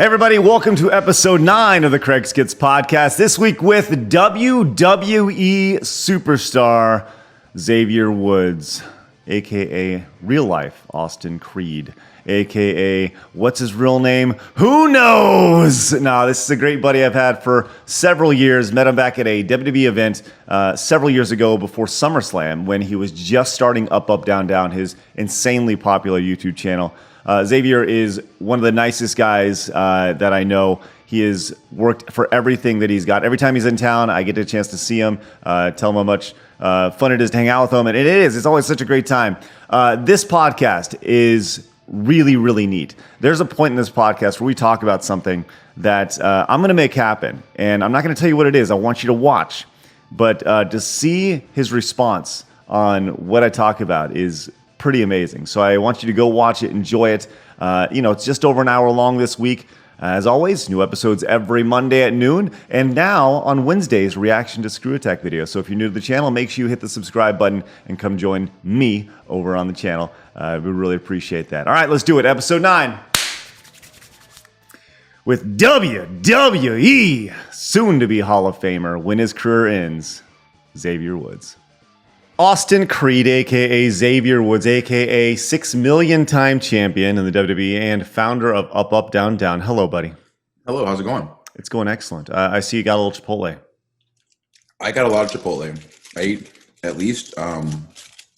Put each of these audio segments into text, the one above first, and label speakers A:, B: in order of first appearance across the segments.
A: Hey everybody, welcome to episode 9 of the CraigSkitz podcast. This week with WWE superstar Xavier Woods, aka real life Austin Creed, aka what's his real name? Who knows? Now, this is a great buddy I've had for several years. Met him back at a WWE event several years ago before SummerSlam when he was just starting UpUpDownDown, his insanely popular YouTube channel. Xavier is one of the nicest guys that I know. He has worked for everything that he's got. Every time he's in town, I get a chance to see him, tell him how much fun it is to hang out with him. And it is. It's always such a great time. This podcast is really, really neat. There's a point in this podcast where we talk about something that I'm going to make happen. And I'm not going to tell you what it is. I want you to watch. But to see his response on what I talk about is pretty amazing. So I want you to go watch it, enjoy it. It's just over an hour long this week. As always, new episodes every Monday at noon. And now on Wednesdays, reaction to Screw Attack videos. So if you're new to the channel, make sure you hit the subscribe button and come join me over on the channel. We really appreciate that. All right, let's do it. Episode 9 with WWE soon-to-be Hall of Famer when his career ends, Xavier Woods. Austin Creed, a.k.a. Xavier Woods, a.k.a. 6 million time champion in the WWE and founder of UpUpDownDown. Hello, buddy.
B: Hello, how's it going?
A: It's going excellent. I see you got a little Chipotle.
B: I got a lot of Chipotle. I eat at least one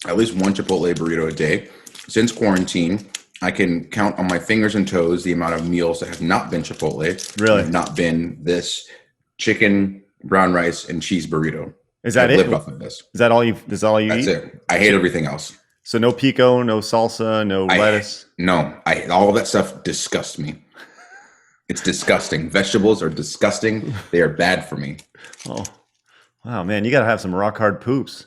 B: Chipotle burrito a day. Since quarantine, I can count on my fingers and toes the amount of meals that have not been Chipotle.
A: Really?
B: Have not been this chicken, brown rice, and cheese burrito.
A: Is that
B: I've
A: it?
B: lived off of this.
A: Is that all you? Is that all you
B: That's
A: eat?
B: it. I hate everything else.
A: So no pico, no salsa, no lettuce.
B: No, all of that stuff disgusts me. It's disgusting. Vegetables are disgusting. They are bad for me.
A: Oh, wow, man! You got to have some rock hard poops.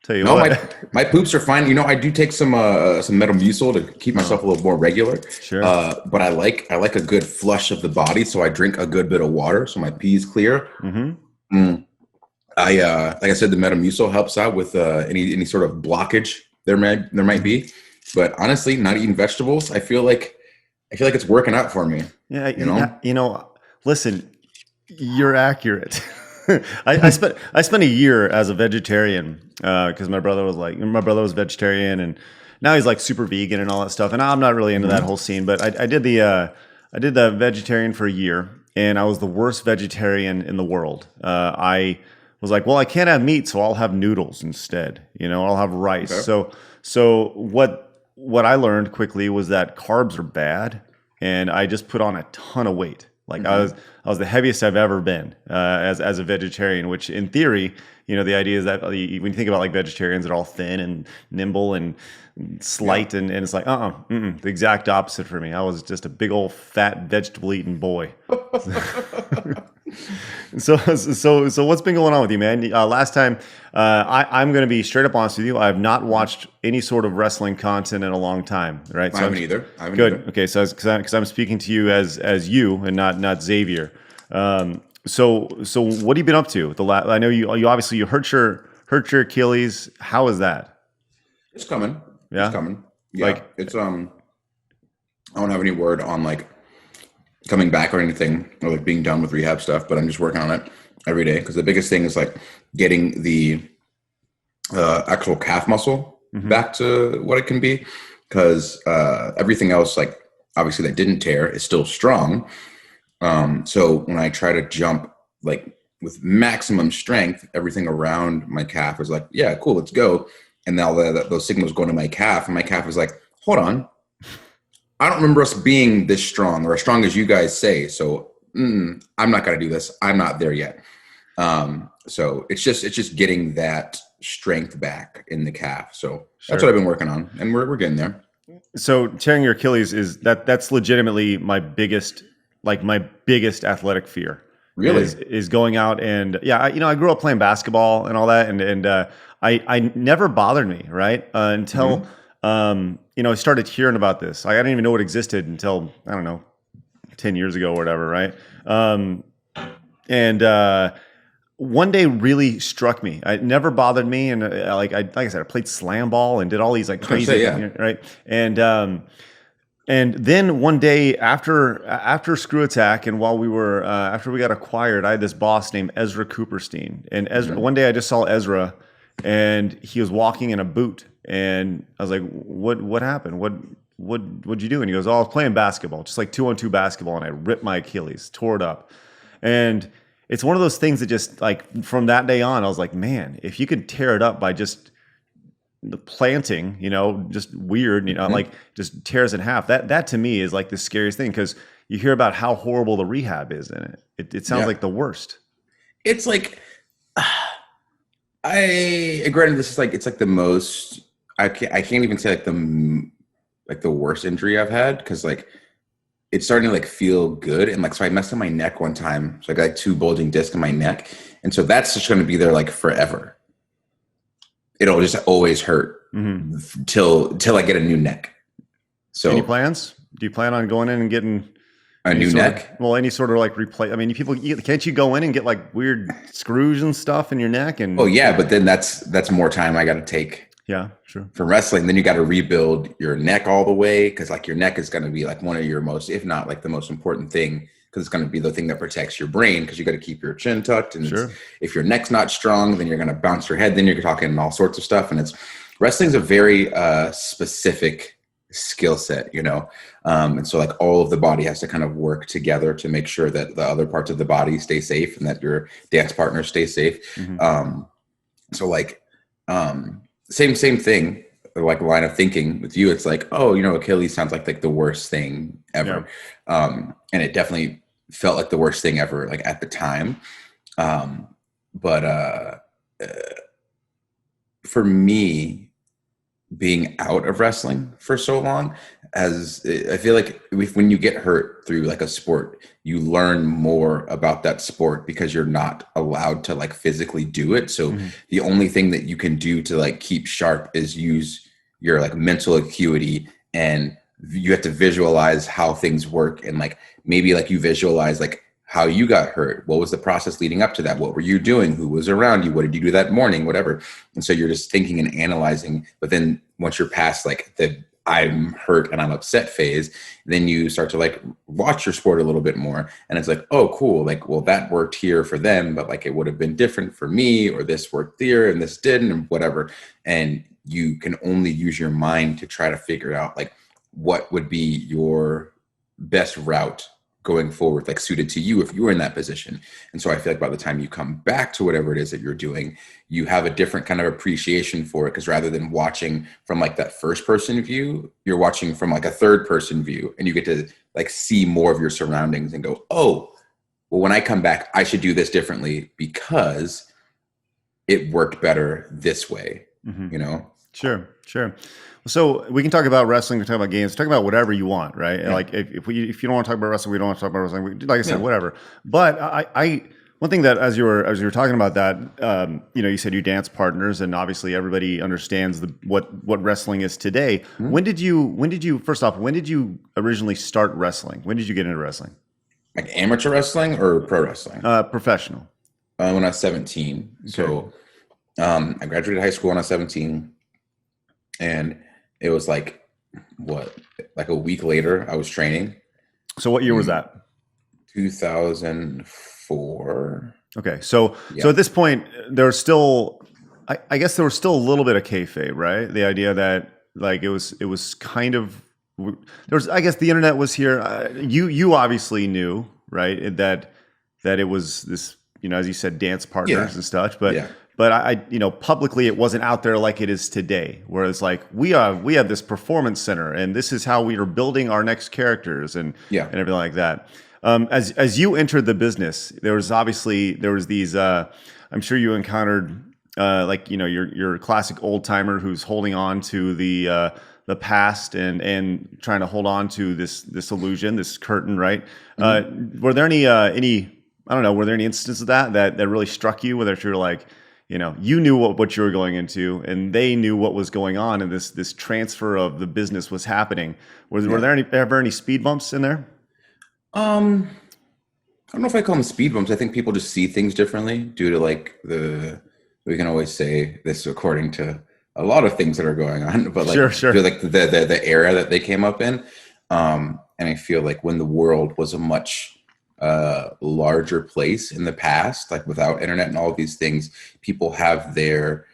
A: Tell you
B: No,
A: what.
B: my poops are fine. You know, I do take some Metamucil to keep myself a little more regular.
A: Sure.
B: But I like a good flush of the body, so I drink a good bit of water, so my pee is clear.
A: Mm-hmm.
B: Like I said, the Metamucil helps out with any sort of blockage there might be. But honestly, not eating vegetables, I feel like it's working out for me.
A: Yeah, listen, you're accurate. I spent a year as a vegetarian because my brother was vegetarian, and now he's like super vegan and all that stuff. And I'm not really into that whole scene, but I did the vegetarian for a year, and I was the worst vegetarian in the world. I was like, well, I can't have meat, so I'll have noodles instead. I'll have rice. Okay. So what I learned quickly was that carbs are bad, and I just put on a ton of weight. Like I was the heaviest I've ever been as a vegetarian. Which in theory, the idea is that when you think about like vegetarians, they're all thin and nimble and slight, and it's like the exact opposite for me. I was just a big old fat vegetable eating boy. So what's been going on with you, man? Last time, I'm going to be straight up honest with you. I have not watched any sort of wrestling content in a long time. Right?
B: I haven't either.
A: Good. Okay. So because I'm speaking to you as you and not Xavier. So what have you been up to? I know you obviously hurt your Achilles. How is that?
B: It's coming.
A: Yeah.
B: It's coming. Yeah. It's I don't have any word on like coming back or anything, or like being done with rehab stuff, but I'm just working on it every day, because the biggest thing is like getting the actual calf muscle back to what it can be, because everything else, like obviously that didn't tear, is still strong. So when I try to jump like with maximum strength, everything around my calf is like, yeah, cool, let's go. And now those signals go to my calf, and my calf is like, hold on, I don't remember us being this strong or as strong as you guys say. So I'm not going to do this. I'm not there yet. So it's just getting that strength back in the calf. So that's what I've been working on, and we're getting there. So
A: tearing your Achilles that's legitimately my biggest athletic fear.
B: Really?
A: Is going out and I grew up playing basketball and all that, and I never bothered me, right? Until I started hearing about this. I didn't even know it existed until, I don't know, 10 years ago or whatever, right? And one day really struck me. It never bothered me, and like I said, I played slam ball and did all these like crazy, right? And And then one day after Screw Attack, and while we were after we got acquired, I had this boss named Ezra Cooperstein. And Ezra, one day I just saw Ezra, and he was walking in a boot, and I was like, "What happened? What'd you do?" And he goes, "Oh, I was playing basketball, just like 2-on-2 basketball, and I ripped my Achilles, tore it up." And it's one of those things that just like from that day on, I was like, man, if you could tear it up by just the planting, just weird, like just tears in half. That to me is like the scariest thing, because you hear about how horrible the rehab is in it. It sounds like the worst.
B: It's like, granted, this is like, it's like the most, I can't even say like the worst injury I've had, because like it's starting to like feel good. And like, so I messed up my neck one time. So I got like 2 bulging discs in my neck. And so that's just going to be there like forever. It'll just always hurt till I get a new neck. So
A: any plans? Do you plan on going in and getting
B: a new neck?
A: Any sort of like replace? I mean, can't you go in and get like weird screws and stuff in your neck? And
B: but then that's more time I got to take.
A: Yeah, sure.
B: For wrestling, then you got to rebuild your neck all the way, because like your neck is going to be like one of your most, if not like the most important thing, because it's going to be the thing that protects your brain, because you got to keep your chin tucked. And if your neck's not strong, then you're going to bounce your head. Then you're talking all sorts of stuff. And wrestling's a very specific skill set, and so like all of the body has to kind of work together to make sure that the other parts of the body stay safe and that your dance partner stays safe. So like, same thing, like line of thinking with you. It's like, Achilles sounds like the worst thing ever. And it definitely felt like the worst thing ever, like at the time. But for me, being out of wrestling for so long, I feel like when you get hurt through like a sport, you learn more about that sport because you're not allowed to like physically do it. So the only thing that you can do to like keep sharp is use your like mental acuity, and you have to visualize how things work. And like, maybe like you visualize like how you got hurt. What was the process leading up to that? What were you doing? Who was around you? What did you do that morning? Whatever. And so you're just thinking and analyzing. But then once you're past like the I'm hurt and I'm upset phase, then you start to like watch your sport a little bit more. And it's like, oh, cool. Like, well, that worked here for them, but like it would have been different for me, or this worked there and this didn't, and whatever. And you can only use your mind to try to figure out like what would be your best route going forward, like suited to you if you were in that position. And so I feel like by the time you come back to whatever it is that you're doing, you have a different kind of appreciation for it, because rather than watching from like that first person view, you're watching from like a third person view, and you get to like see more of your surroundings and go, oh, well, when I come back, I should do this differently because it worked better this way,
A: Sure. So we can talk about wrestling, we can talk about games, talk about whatever you want, right? Yeah. Like if you don't want to talk about wrestling, we don't want to talk about wrestling. Like I said, whatever. But I one thing that as you were talking about that, you said you dance partners, and obviously everybody understands what wrestling is today. Mm-hmm. When did you originally start wrestling? When did you get into wrestling?
B: Like amateur wrestling or pro wrestling?
A: Professional.
B: When I was 17. Okay. So I graduated high school when I was 17, and it was like a week later I was training.
A: So what year was that?
B: 2004.
A: Okay. So at this point there's still, I guess there was still a little bit of kayfabe, right? The idea that like it was kind of, there was, I guess the internet was here. You obviously knew, right? That it was this, as you said, dance partners and such, but I publicly it wasn't out there like it is today, where it's like we have this performance center, and this is how we are building our next characters and everything like that. As you entered the business, there was these. I'm sure you encountered your classic old timer who's holding on to the past and trying to hold on to this illusion, this curtain, right? Were there any I don't know, were there any instances of that really struck you, whether you're like, you knew what you were going into, and they knew what was going on, and this transfer of the business was happening? Were there ever any speed bumps in there?
B: I don't know if I call them speed bumps. I think people just see things differently due to like we can always say this according to a lot of things that are going on, but like
A: sure.
B: like the era that they came up in. And I feel like when the world was a much larger place in the past, like without internet and all of these things, people have their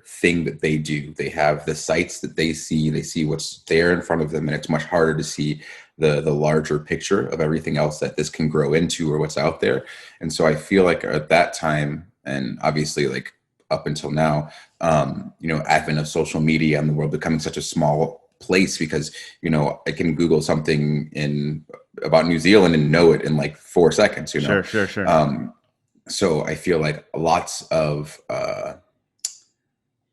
B: thing that they do. They have the sights that they see what's there in front of them, and it's much harder to see the larger picture of everything else that this can grow into or what's out there. And so I feel like at that time, and obviously like up until now, advent of social media and the world becoming such a small place, because I can Google something about New Zealand and know it in like 4 seconds.
A: Sure.
B: So I feel like lots of I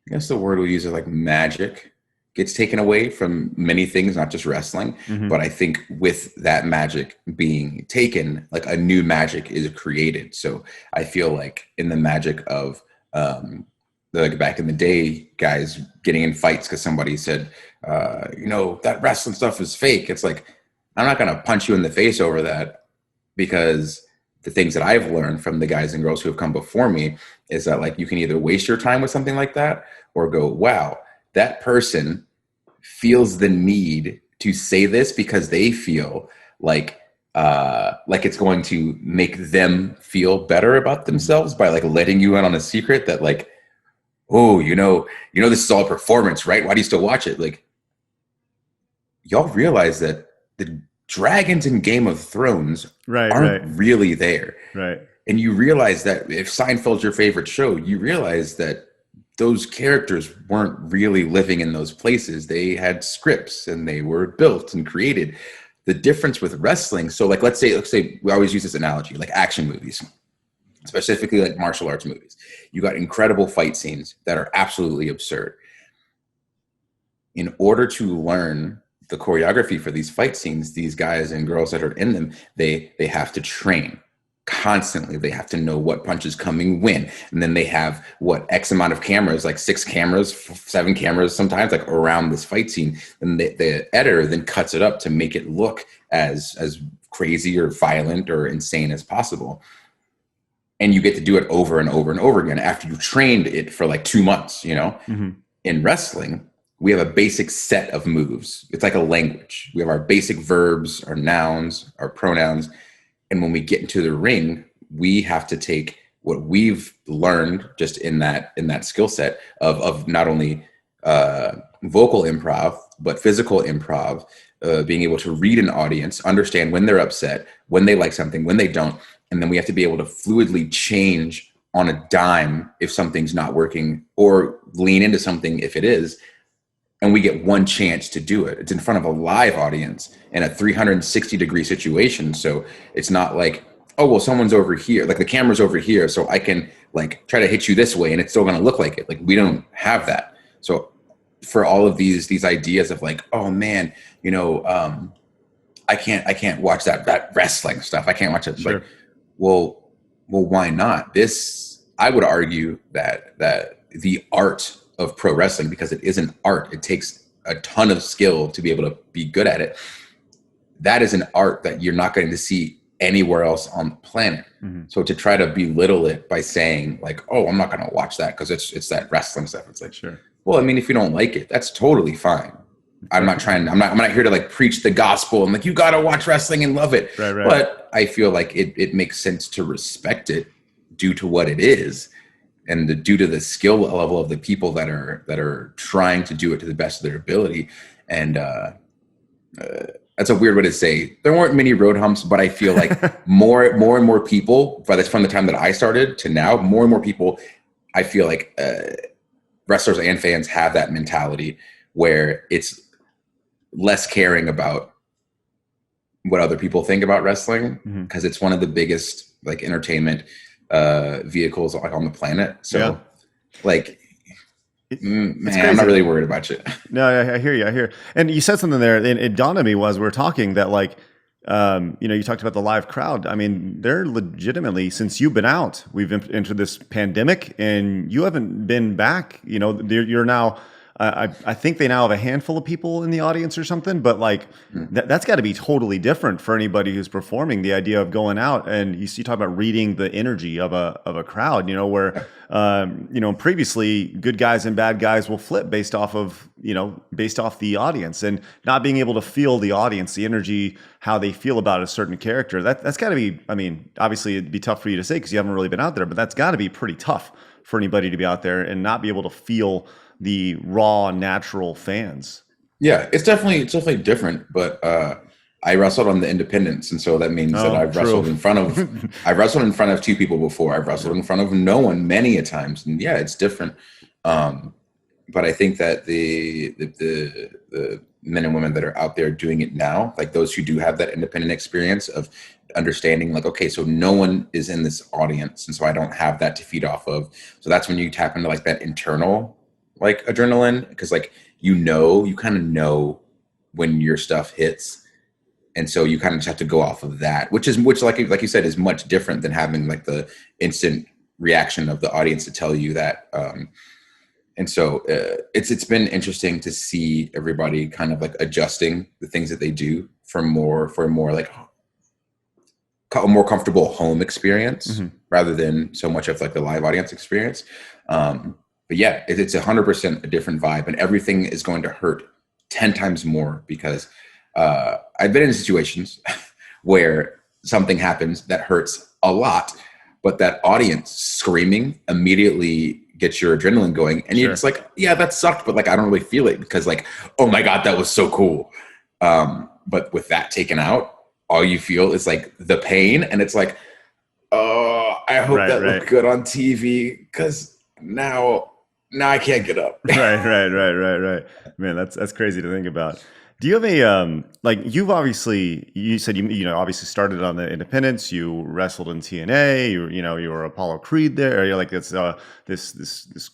B: guess the word we use is like magic gets taken away from many things, not just wrestling.
A: Mm-hmm.
B: But I think with that magic being taken, like a new magic is created. So I feel like in the magic of like back in the day, guys getting in fights because somebody said, that wrestling stuff is fake. It's like, I'm not going to punch you in the face over that, because the things that I've learned from the guys and girls who have come before me is that like you can either waste your time with something like that or go, wow, that person feels the need to say this because they feel like it's going to make them feel better about themselves by like letting you in on a secret that like, oh, this is all performance, right? Why do you still watch it? Like, y'all realize that the dragons in Game of Thrones aren't really there.
A: Right.
B: And you realize that if Seinfeld's your favorite show, you realize that those characters weren't really living in those places. They had scripts and they were built and created. The difference with wrestling, so like let's say we always use this analogy, like action movies, specifically like martial arts movies. You got incredible fight scenes that are absolutely absurd. In order to learn the choreography for these fight scenes, these guys and girls that are in them, they have to train constantly. They have to know what punches coming when, and then they have what X amount of cameras, like 6 cameras, 7 cameras sometimes, like around this fight scene. And the editor then cuts it up to make it look as crazy or violent or insane as possible. And you get to do it over and over and over again after you've trained it for like 2 months.
A: Mm-hmm.
B: In wrestling, we have a basic set of moves. It's like a language. We have our basic verbs, our nouns, our pronouns. And when we get into the ring, we have to take what we've learned just in that skill set of not only vocal improv, but physical improv, being able to read an audience, understand when they're upset, when they like something, when they don't. And then we have to be able to fluidly change on a dime if something's not working, or lean into something if it is. And we get one chance to do it. It's in front of a live audience in a 360-degree situation. So it's not like, oh, well, someone's over here, like the camera's over here, so I can like try to hit you this way and it's still gonna look like it. Like we don't have that. So for all of these ideas of like, oh man, I can't watch that wrestling stuff. I can't watch it.
A: Sure.
B: Like, well, why not? I would argue that the art of pro wrestling, because it is an art, it takes a ton of skill to be able to be good at it. That is an art that you're not going to see anywhere else on the planet. Mm-hmm. So to try to belittle it by saying like, oh, I'm not going to watch that because it's that wrestling stuff. It's like,
A: sure.
B: Well, I mean, if you don't like it, that's totally fine. I'm not here to like preach the gospel and like, you got to watch wrestling and love it.
A: Right.
B: But I feel like it makes sense to respect it due to what it is. And due to the skill level of the people that are trying to do it to the best of their ability. And that's a weird way to say. There weren't many road humps, but I feel like more and more people, from the time that I started to now, more and more people, I feel like wrestlers and fans have that mentality where it's less caring about what other people think about wrestling, because it's one of the biggest like entertainment vehicles like on the planet. So like, man, I'm not really worried about you.
A: No, I hear you. And you said something there, and it dawned on me as we were talking that like, you talked about the live crowd. I mean, they're legitimately, since you've been out, we've entered this pandemic and you haven't been back, you're now I think they now have a handful of people in the audience or something, but like that's got to be totally different for anybody who's performing. The idea of going out and you talk about reading the energy of a crowd, where previously good guys and bad guys will flip based off the audience, and not being able to feel the audience, the energy, how they feel about a certain character. That's got to be. I mean, obviously it'd be tough for you to say because you haven't really been out there, but that's got to be pretty tough for anybody to be out there and not be able to feel the raw, natural fans.
B: Yeah, it's definitely different, but I wrestled on the independents, and so that means that I've wrestled in front of two people before. I've wrestled in front of no one many a times, and yeah, it's different. But I think that the men and women that are out there doing it now, like those who do have that independent experience of understanding, like, okay, so no one is in this audience, and so I don't have that to feed off of. So that's when you tap into like that internal like adrenaline, because like you kind of know when your stuff hits, and so you kind of just have to go off of that, which like you said is much different than having like the instant reaction of the audience to tell you that. And so it's been interesting to see everybody kind of like adjusting the things that they do for a more like a more comfortable home experience rather than so much of like the live audience experience. But yeah, it's 100% a different vibe, and everything is going to hurt 10 times more because I've been in situations where something happens that hurts a lot, but that audience screaming immediately gets your adrenaline going, and you're just like, yeah, that sucked, but like I don't really feel it because like, oh my God, that was so cool. But with that taken out, all you feel is like the pain, and it's like, oh, I hope that looked good on TV because now I can't get up.
A: Right. Man, that's crazy to think about. Do you have a like you said you obviously started on the independents, you wrestled in TNA, you were Apollo Creed there. You're like this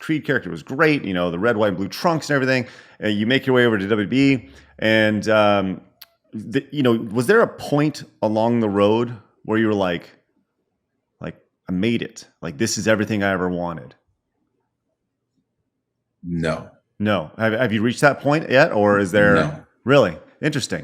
A: Creed character was great, the red, white, and blue trunks and everything. You make your way over to WWE, and was there a point along the road where you were like I made it, like this is everything I ever wanted?
B: No.
A: Have you reached that point yet, or is there?
B: No.
A: Really interesting.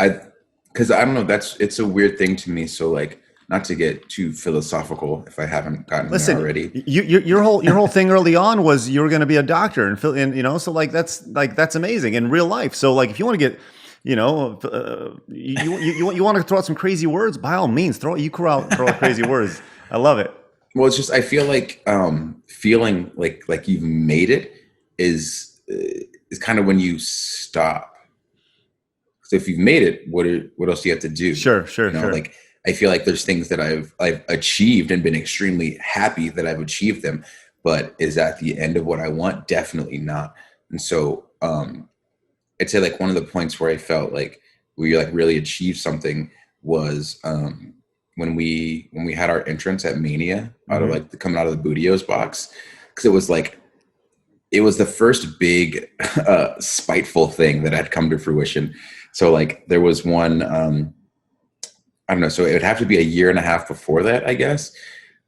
B: Because I don't know. It's a weird thing to me. So like, not to get too philosophical, if I haven't gotten there already.
A: Your whole thing early on was you were going to be a doctor, and so like that's amazing in real life. So like, if you want to get, you want to throw out some crazy words, by all means, throw out crazy words. I love it.
B: Well, it's just I feel like feeling like you've made it is kind of when you stop. So if you've made it, what else do you have to do?
A: Sure.
B: Like I feel like there's things that I've achieved and been extremely happy that I've achieved them, but is that the end of what I want? Definitely not. And so I'd say like one of the points where I felt like we like really achieved something was when we had our entrance at Mania out of like coming out of the Bootios box, because it was the first big spiteful thing that had come to fruition. So like there was one, I don't know. So it would have to be a year and a half before that, I guess.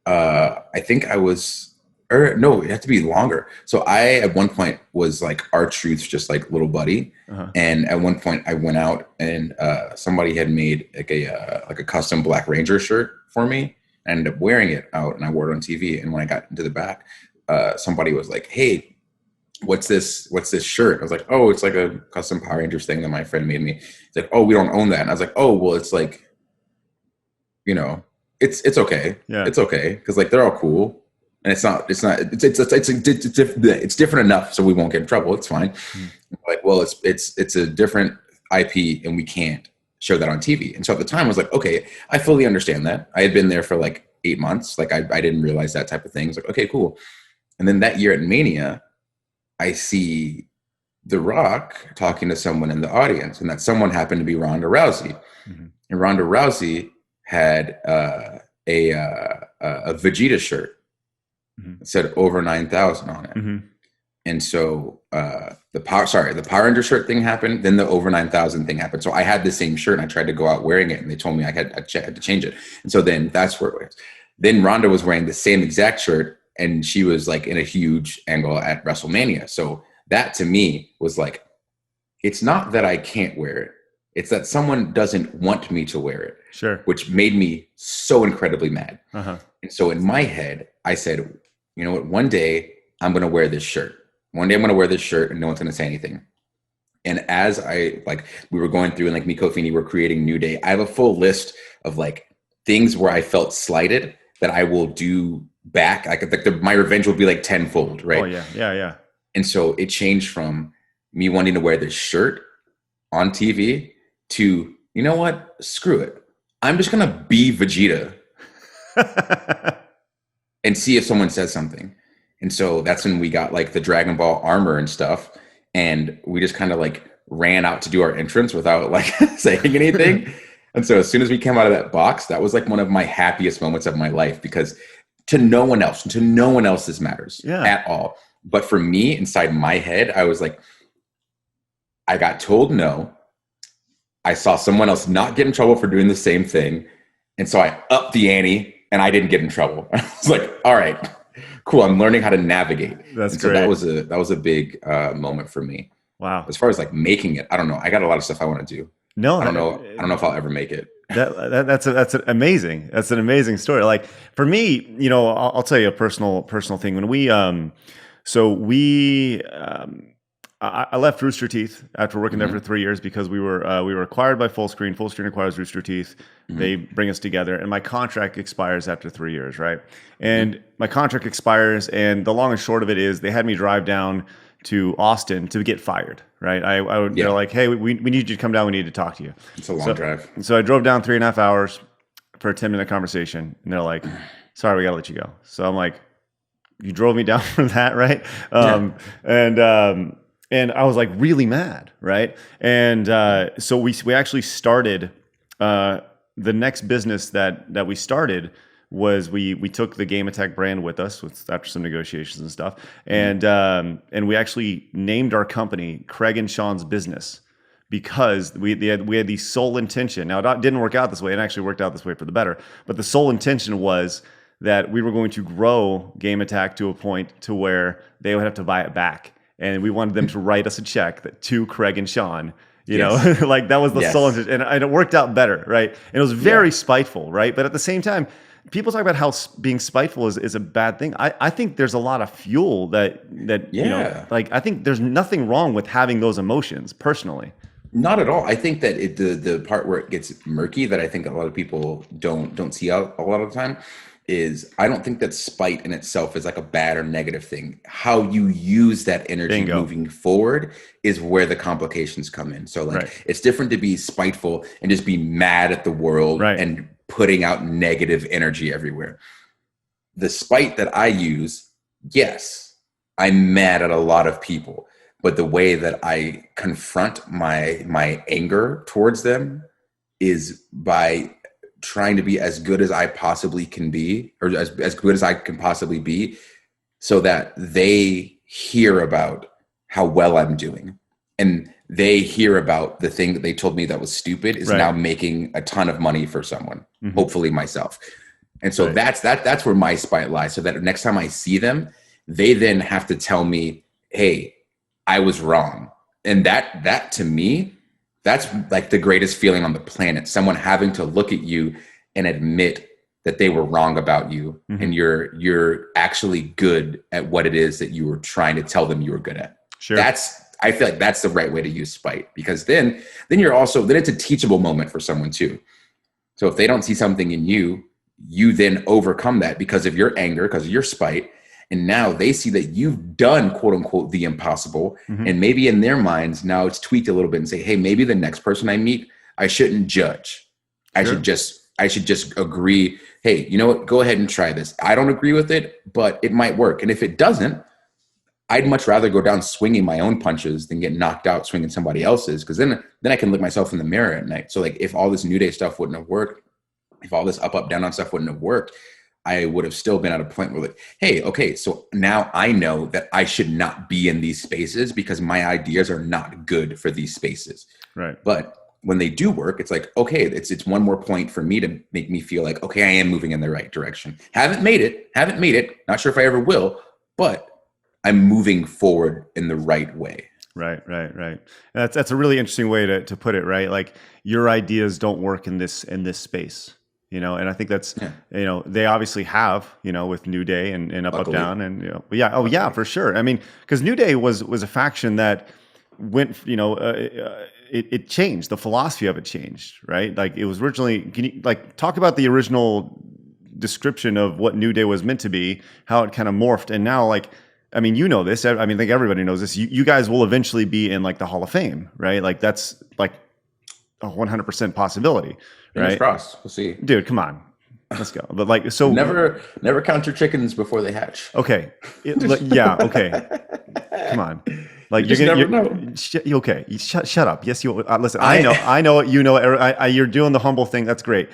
B: I think it had to be longer. So I, at one point was like R-Truth's just like little buddy. And at one point I went out and somebody had made like a custom Black Ranger shirt for me. I ended up wearing it out and I wore it on TV. And when I got into the back, somebody was like, hey, what's this shirt? I was like, oh, it's like a custom Power Rangers thing that my friend made me. It's like, oh, we don't own that. And I was like, oh, well, it's like, it's okay. Yeah. It's okay. Cause like, they're all cool. And it's different enough. So we won't get in trouble. It's fine. Like, well, it's a different IP and we can't show that on TV. And so at the time I was like, okay, I fully understand that. I had been there for like 8 months. Like I didn't realize that type of thing. It's like, okay, cool. And then that year at Mania, I see The Rock talking to someone in the audience, and that someone happened to be Ronda Rousey. And Ronda Rousey had a Vegeta shirt that said over 9,000 on it. And so the Power Ranger shirt thing happened. Then the over 9,000 thing happened. So I had the same shirt and I tried to go out wearing it, and they told me I had to change it. And so then that's where it was. Then Ronda was wearing the same exact shirt, and she was like in a huge angle at WrestleMania. So that to me was like, it's not that I can't wear it. It's that someone doesn't want me to wear it.
A: Sure.
B: Which made me so incredibly mad.
A: Uh-huh.
B: And so in my head, I said, you know what? One day I'm going to wear this shirt. One day I'm going to wear this shirt and no one's going to say anything. And as we were going through and like me, Kofi, and you were creating New Day, I have a full list of like things where I felt slighted that I will do back. My revenge will be like tenfold, right?
A: Oh yeah, yeah.
B: And so it changed from me wanting to wear this shirt on TV to, you know what? Screw it. I'm just going to be Vegeta and see if someone says something. And so that's when we got like the Dragon Ball armor and stuff. And we just kind of like ran out to do our entrance without like saying anything. And so as soon as we came out of that box, that was like one of my happiest moments of my life, because to no one else this matters at all. But for me, inside my head, I was like, I got told no. I saw someone else not get in trouble for doing the same thing. And so I upped the ante and I didn't get in trouble. I was like, all right, cool. I'm learning how to navigate.
A: That's
B: great.
A: So
B: that was a big moment for me.
A: Wow.
B: As far as like making it, I don't know. I got a lot of stuff I want to do.
A: No,
B: I don't know if I'll ever make it.
A: That's amazing. That's an amazing story. Like for me, you know, I'll tell you a personal thing. When I left Rooster Teeth after working there for 3 years because we were acquired by Full Screen. Full Screen acquires Rooster Teeth. They bring us together, and my contract expires after 3 years, right? And my contract expires, and the long and short of it is they had me drive down to Austin to get fired, right? They're like, hey, we need you to come down. We need to talk to you.
B: It's a long drive.
A: So I drove down 3.5 hours for a 10-minute conversation, and they're like, sorry, we got to let you go. So I'm like, you drove me down for that, right? And I was like really mad, right? And so we actually started the next business that we started was we took the Game Attack brand with us after some negotiations and stuff, and we actually named our company Craig and Sean's Business because we had the sole intention. Now it didn't work out this way, and actually worked out this way for the better. But the sole intention was that we were going to grow Game Attack to a point to where they would have to buy it back. And we wanted them to write us a check to Craig and Sean, you know, like that was the sole intention. And it worked out better, right? And it was very spiteful, right? But at the same time, people talk about how being spiteful is a bad thing. I think there's a lot of fuel that you know, like I think there's nothing wrong with having those emotions personally.
B: Not at all. I think that the part where it gets murky that I think a lot of people don't see out a lot of the time is I don't think that spite in itself is like a bad or negative thing. How you use that energy moving forward is where the complications come in. So like it's different to be spiteful and just be mad at the world and putting out negative energy everywhere. The spite that I use, yes, I'm mad at a lot of people, but the way that I confront my anger towards them is by trying to be as good as I possibly can be, or as good as I can possibly be, so that they hear about how well I'm doing. And they hear about the thing that they told me that was stupid is now making a ton of money for someone, hopefully myself. And so that's where my spite lies. So that next time I see them, they then have to tell me, hey, I was wrong. And that to me, that's like the greatest feeling on the planet. Someone having to look at you and admit that they were wrong about you, and you're actually good at what it is that you were trying to tell them you were good at. Sure. I feel like that's the right way to use spite, because then it's a teachable moment for someone too. So if they don't see something in you, you then overcome that because of your anger, because of your spite. And now they see that you've done, quote unquote, the impossible. And maybe in their minds, now it's tweaked a little bit and say, hey, maybe the next person I meet, I shouldn't judge. Sure. I should just agree. Hey, you know what? Go ahead and try this. I don't agree with it, but it might work. And if it doesn't, I'd much rather go down swinging my own punches than get knocked out swinging somebody else's. Because then I can look myself in the mirror at night. So like if all this New Day stuff wouldn't have worked, if all this UpUpDownDown stuff wouldn't have worked, I would have still been at a point where like, hey, okay, so now I know that I should not be in these spaces because my ideas are not good for these spaces. Right. But when they do work, it's like, okay, it's one more point for me to make me feel like, okay, I am moving in the right direction. Haven't made it. Not sure if I ever will, but I'm moving forward in the right way.
A: Right. And that's a really interesting way to put it, right? Like your ideas don't work in this space, and I think that's, they obviously have, with New Day and Up
B: Luckily.
A: Up Down and, yeah, for sure. I mean, because New Day was a faction that went, it changed. The philosophy of it changed, right? Like it was originally, can you like talk about the original description of what New Day was meant to be, how it kind of morphed, and now like, I mean, this. I mean, I think everybody knows this. You guys will eventually be in like the Hall of Fame, right? Like that's like a 100% possibility, right?
B: Fingers crossed. We'll see.
A: Dude, come on, let's go. But like, so
B: never count your chickens before they hatch.
A: Okay, yeah, okay. Come on, like
B: you
A: you're
B: never
A: gonna.
B: know.
A: Okay, shut up. Yes, you listen. I know. You're doing the humble thing. That's great.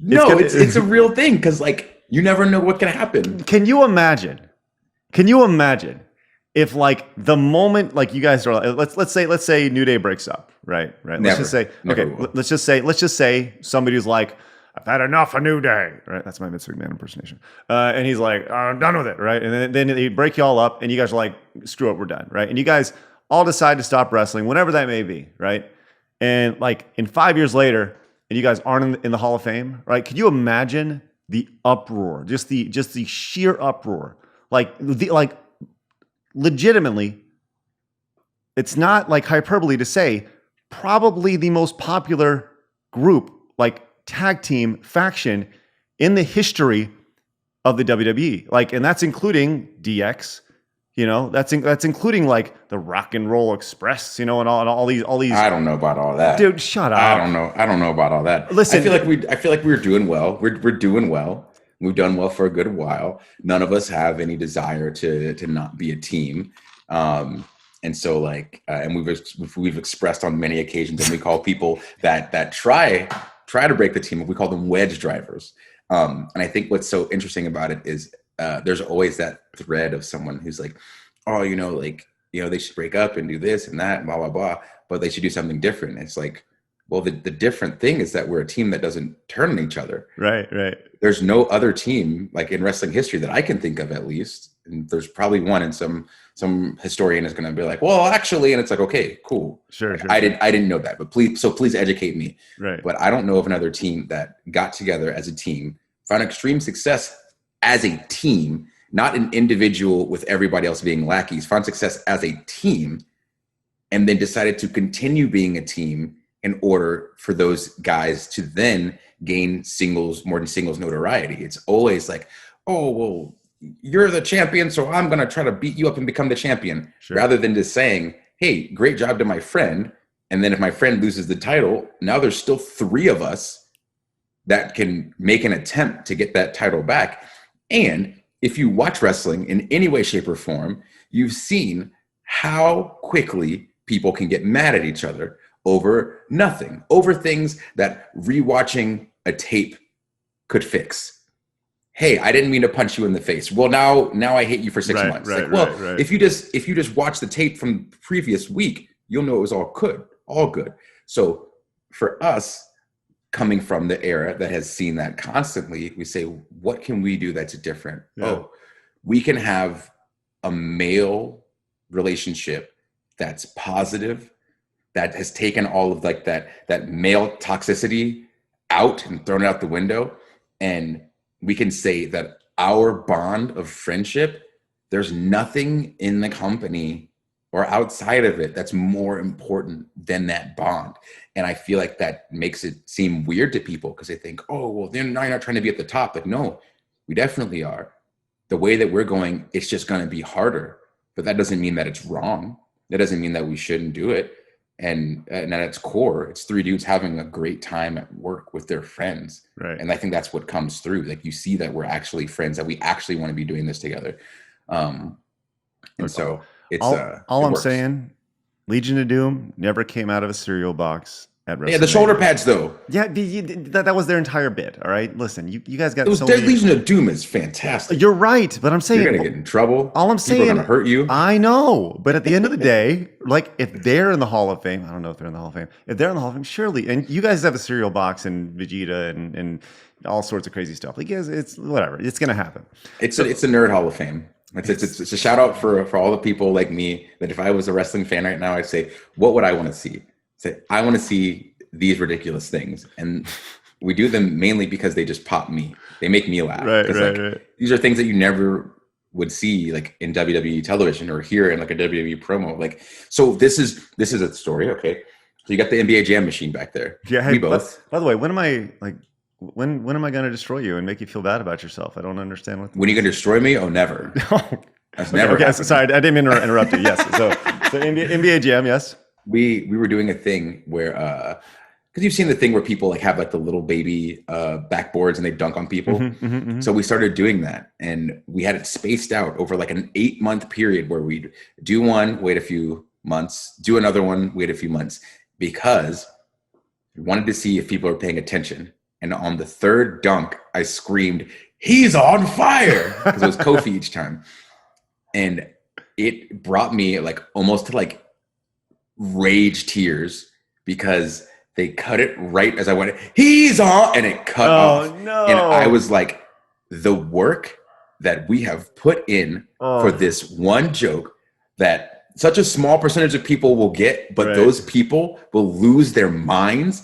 B: It's a real thing because like you never know what can happen.
A: Can you imagine if like the moment like you guys are let's say New Day breaks up, right? Let's just say somebody who's like, I've had enough of New Day, right? That's my Vince McMahon impersonation. And he's like, I'm done with it, right? And then they break you all up and you guys are like, screw it, we're done, right? And you guys all decide to stop wrestling, whenever that may be, right? And like in 5 years later, and you guys aren't in the Hall of Fame, right? Could you imagine the uproar, just the sheer uproar? Like legitimately, it's not like hyperbole to say probably the most popular group, like tag team faction in the history of the WWE. Like, and that's including DX, that's including like the Rock and Roll Express, and all these.
B: I don't know about all that,
A: dude. Shut up.
B: I don't know about all that.
A: Listen,
B: I feel like we're doing well. We're doing well. We've done well for a good while. None of us have any desire to not be a team. And so like, and we've expressed on many occasions, and we call people that try to break the team, we call them wedge drivers. And I think what's so interesting about it is there's always that thread of someone who's like, oh, they should break up and do this and that and blah, blah, blah, but they should do something different. It's like, well, the different thing is that we're a team that doesn't turn on each other.
A: Right.
B: There's no other team like in wrestling history that I can think of, at least. And there's probably one, and some historian is going to be like, well, actually, and it's like, okay, cool.
A: Sure.
B: I didn't know that, but please educate me.
A: Right.
B: But I don't know of another team that got together as a team, found extreme success as a team, not an individual with everybody else being lackeys, found success as a team, and then decided to continue being a team in order for those guys to then gain more than singles notoriety. It's always like, oh, well, you're the champion, so I'm going to try to beat you up and become the champion. Sure. Rather than just saying, hey, great job to my friend. And then if my friend loses the title, now there's still 3 of us that can make an attempt to get that title back. And if you watch wrestling in any way, shape, or form, you've seen how quickly people can get mad at each other over nothing, over things that rewatching a tape could fix. Hey, I didn't mean to punch you in the face. Well, now I hate you for 6 months. Right. If you just watch the tape from the previous week, you'll know it was all good. So for us, coming from the era that has seen that constantly, we say, what can we do that's different? Yeah. Oh, we can have a male relationship that's positive, that has taken all of like that male toxicity out and thrown it out the window. And we can say that our bond of friendship, there's nothing in the company or outside of it that's more important than that bond. And I feel like that makes it seem weird to people because they think, oh, well, then now you're not trying to be at the top. Like, no, we definitely are. The way that we're going, it's just going to be harder. But that doesn't mean that it's wrong. That doesn't mean that we shouldn't do it. And at its core, it's 3 dudes having a great time at work with their friends.
A: Right.
B: And I think that's what comes through. Like you see that we're actually friends, that we actually want to be doing this together. And so it's
A: all I'm saying, Legion of Doom never came out of a cereal box at WrestleMania.
B: Yeah, the shoulder pads though.
A: Yeah, that was their entire bit. All right, listen, you guys got
B: Legion of Doom is fantastic.
A: You're right, but I'm saying
B: you're gonna get in trouble.
A: All I'm saying,
B: people are gonna hurt you.
A: I know, but at the end of the day, like if they're in the Hall of Fame, I don't know if they're in the Hall of Fame. If they're in the Hall of Fame, surely, and you guys have a cereal box and Vegeta and all sorts of crazy stuff. Like, yes, it's whatever. It's gonna happen.
B: It's a nerd Hall of Fame. It's a shout out for all the people like me that if I was a wrestling fan right now, I'd say, what would I want to see? Say, I want to see these ridiculous things. And we do them mainly because they just pop me. They make me laugh.
A: Right.
B: These are things that you never would see like in WWE television or hear in like a WWE promo. Like, so this is a story. Okay. So you got the NBA Jam machine back there.
A: Yeah. Hey,
B: we both.
A: by the way, when am I going to destroy you and make you feel bad about yourself? I don't understand what.
B: When are you going to destroy me? Oh, never. That's never.
A: Okay. Sorry, I didn't mean to interrupt you. Yes. So NBA Jam. Yes.
B: We were doing a thing where because you've seen the thing where people like have like the little baby backboards and they dunk on people. So we started doing that, and we had it spaced out over like an 8-month period where we'd do one, wait a few months, do another one, wait a few months, because we wanted to see if people are paying attention. And on the third dunk, I screamed, "He's on fire!" because it was Kofi each time, and it brought me like almost to like rage tears because they cut it right as I went, "He's on," and it cut off.
A: No.
B: And I was like, the work that we have put in for this one joke that such a small percentage of people will get, but those people will lose their minds.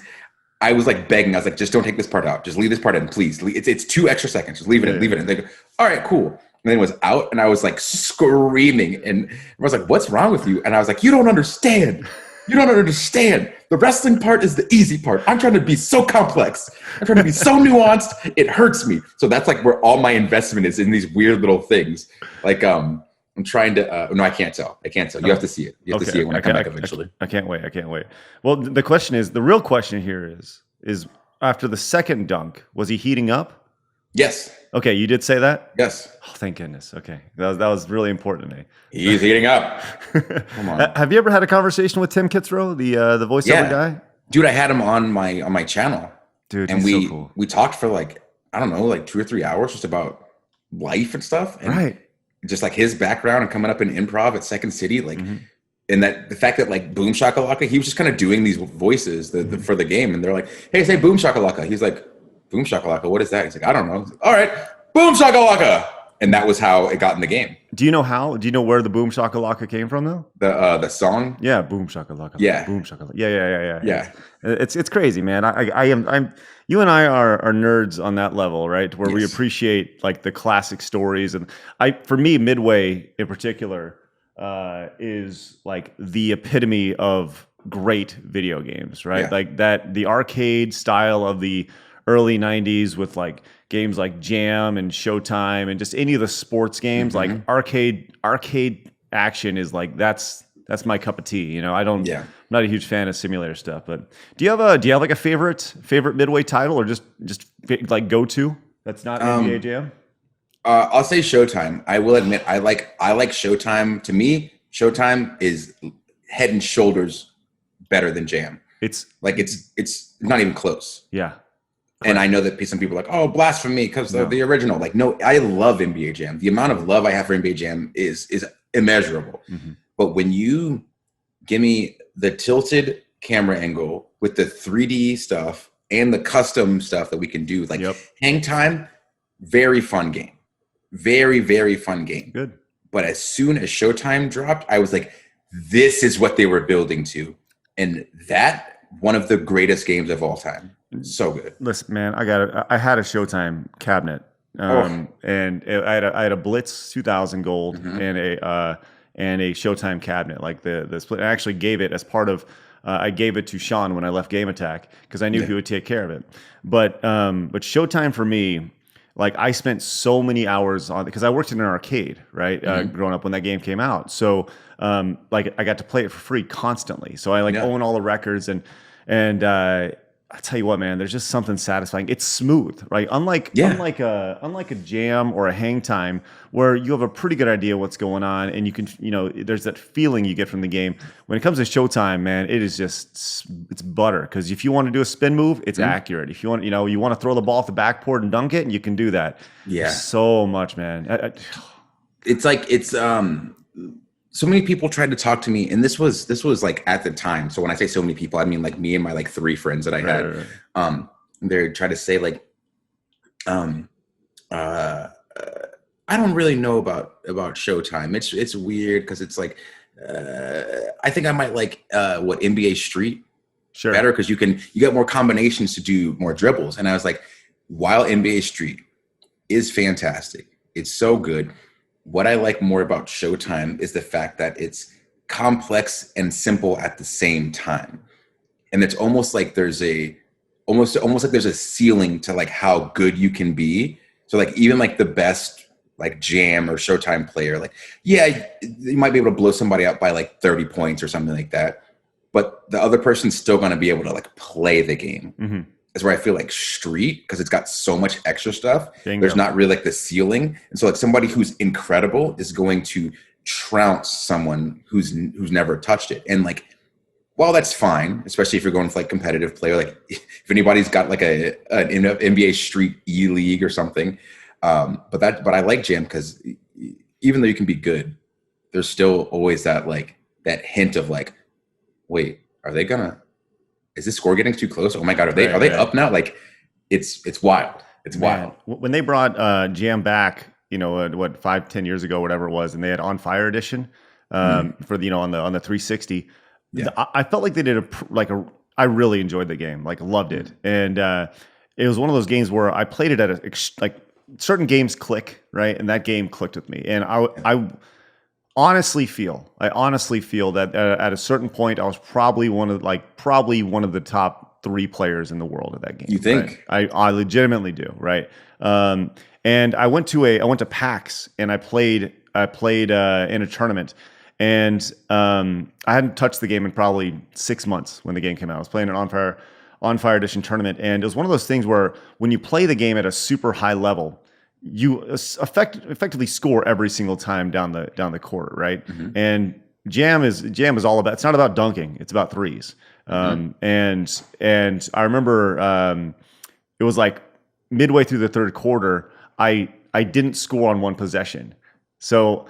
B: I was like begging. I was like, just don't take this part out. Just leave this part in, please. It's 2 extra seconds. Just leave it in. Leave it in. They go, all right, cool. And then it was out, and I was like screaming, and I was like, "What's wrong with you?" And I was like, "You don't understand. You don't understand. The wrestling part is the easy part. I'm trying to be so complex. I'm trying to be so nuanced. It hurts me." So that's like where all my investment is, in these weird little things. Like I'm trying to. No, I can't tell. You have to see it. You have to see it when I come back eventually.
A: I can't wait. Well, the real question here is after the second dunk, was he heating up?
B: Yes.
A: Okay, you did say that?
B: Yes.
A: Oh, thank goodness. Okay. That was really important to me.
B: He's heating up. Come on.
A: Have you ever had a conversation with Tim Kitzrow, the voiceover guy?
B: Dude, I had him on my channel.
A: Dude,
B: and
A: he's so cool.
B: We talked for like, I don't know, like 2 or 3 hours just about life and stuff. And just like his background and coming up in improv at Second City, like and that the fact that like Boom Shakalaka, he was just kind of doing these voices for the game, and they're like, "Hey, say Boom Shakalaka." He's like, "Boom Shakalaka, what is that?" He's like, "I don't know." Like, all right, Boom Shakalaka. And that was how it got in the game.
A: Do you know how? Do you know where the Boom Shakalaka came from though?
B: The song?
A: Yeah, Boom Shakalaka.
B: Yeah.
A: Boom Shakalaka. Yeah.
B: Yeah.
A: It's crazy, man. I'm you and I are nerds on that level, right? Where we appreciate like the classic stories, and for me, Midway in particular is like the epitome of great video games, right? Like the arcade style of the early 90s with like games like Jam and Showtime and just any of the sports games, like arcade action is like that's my cup of tea. You know, I'm not a huge fan of simulator stuff, but do you have like a favorite Midway title, or just like go to that's not NBA Jam?
B: I'll say Showtime. I will admit I like Showtime. To me, Showtime is head and shoulders better than Jam. It's not even close.
A: Yeah.
B: And I know that some people are like, "Oh, blasphemy," because the original. Like, no, I love NBA Jam. The amount of love I have for NBA Jam is immeasurable. But when you give me the tilted camera angle with the 3D stuff and the custom stuff that we can do, like Hang Time, very fun game. Very, very fun game.
A: Good.
B: But as soon as Showtime dropped, I was like, this is what they were building to. And that, one of the greatest games of all time. So good.
A: Listen, man, I had a Showtime cabinet, and I had a Blitz 2000 gold and a Showtime cabinet, like the split. I actually gave it as part of. I gave it to Sean when I left Game Attack because I knew he would take care of it. But Showtime for me, like I spent so many hours on it because I worked in an arcade, right? Growing up when that game came out, so like I got to play it for free constantly. So I own all the records and. I tell you what, man, there's just something satisfying. It's smooth, right? Unlike a Jam or a Hang Time where you have a pretty good idea what's going on and you can, there's that feeling you get from the game. When it comes to Showtime, man, it is just, it's butter. Because if you want to do a spin move, it's accurate. If you want, you want to throw the ball at the backboard and dunk it, and you can do that. Yeah. So much, man.
B: So many people tried to talk to me, and this was like at the time. So when I say so many people, I mean like me and my like 3 friends that I had. They tried to say like, I I don't really know about Showtime. It's weird because it's like I think I might like what NBA Street better because you get more combinations to do more dribbles. And I was like, while NBA Street is fantastic, it's so good. What I like more about Showtime is the fact that it's complex and simple at the same time. And it's almost like there's almost like there's a ceiling to like how good you can be. So like even like the best like Jam or Showtime player, like, yeah, you might be able to blow somebody out by like 30 points or something like that. But the other person's still going to be able to like play the game. Mm-hmm. That's where I feel like Street, because it's got so much extra stuff. Bingo. There's not really like the ceiling. And so like somebody who's incredible is going to trounce someone who's never touched it. And like, while that's fine, especially if you're going for like competitive play, or like if anybody's got like an NBA Street E League or something. But I like Jam because even though you can be good, there's still always that like that hint of like, wait, is this score getting too close? Oh my God, are they up now? Like it's wild. It's wild.
A: When they brought Jam back, 5-10 years ago, whatever it was, and they had On Fire edition for the on the 360. Yeah. I felt like they did I really enjoyed the game, like loved it. And it was one of those games where I played it at certain games click, right? And that game clicked with me. And I honestly feel that at a certain point, I was probably one of the top 3 players in the world at that game.
B: You think?
A: Right? I legitimately do, right? And I went to PAX and I played in a tournament, and I hadn't touched the game in probably 6 months when the game came out. I was playing an On Fire Edition tournament, and it was one of those things where when you play the game at a super high level, you effectively score every single time down the court, right? Mm-hmm. And Jam is all about. It's not about dunking; it's about threes. And I remember it was like midway through the third quarter, I didn't score on one possession, so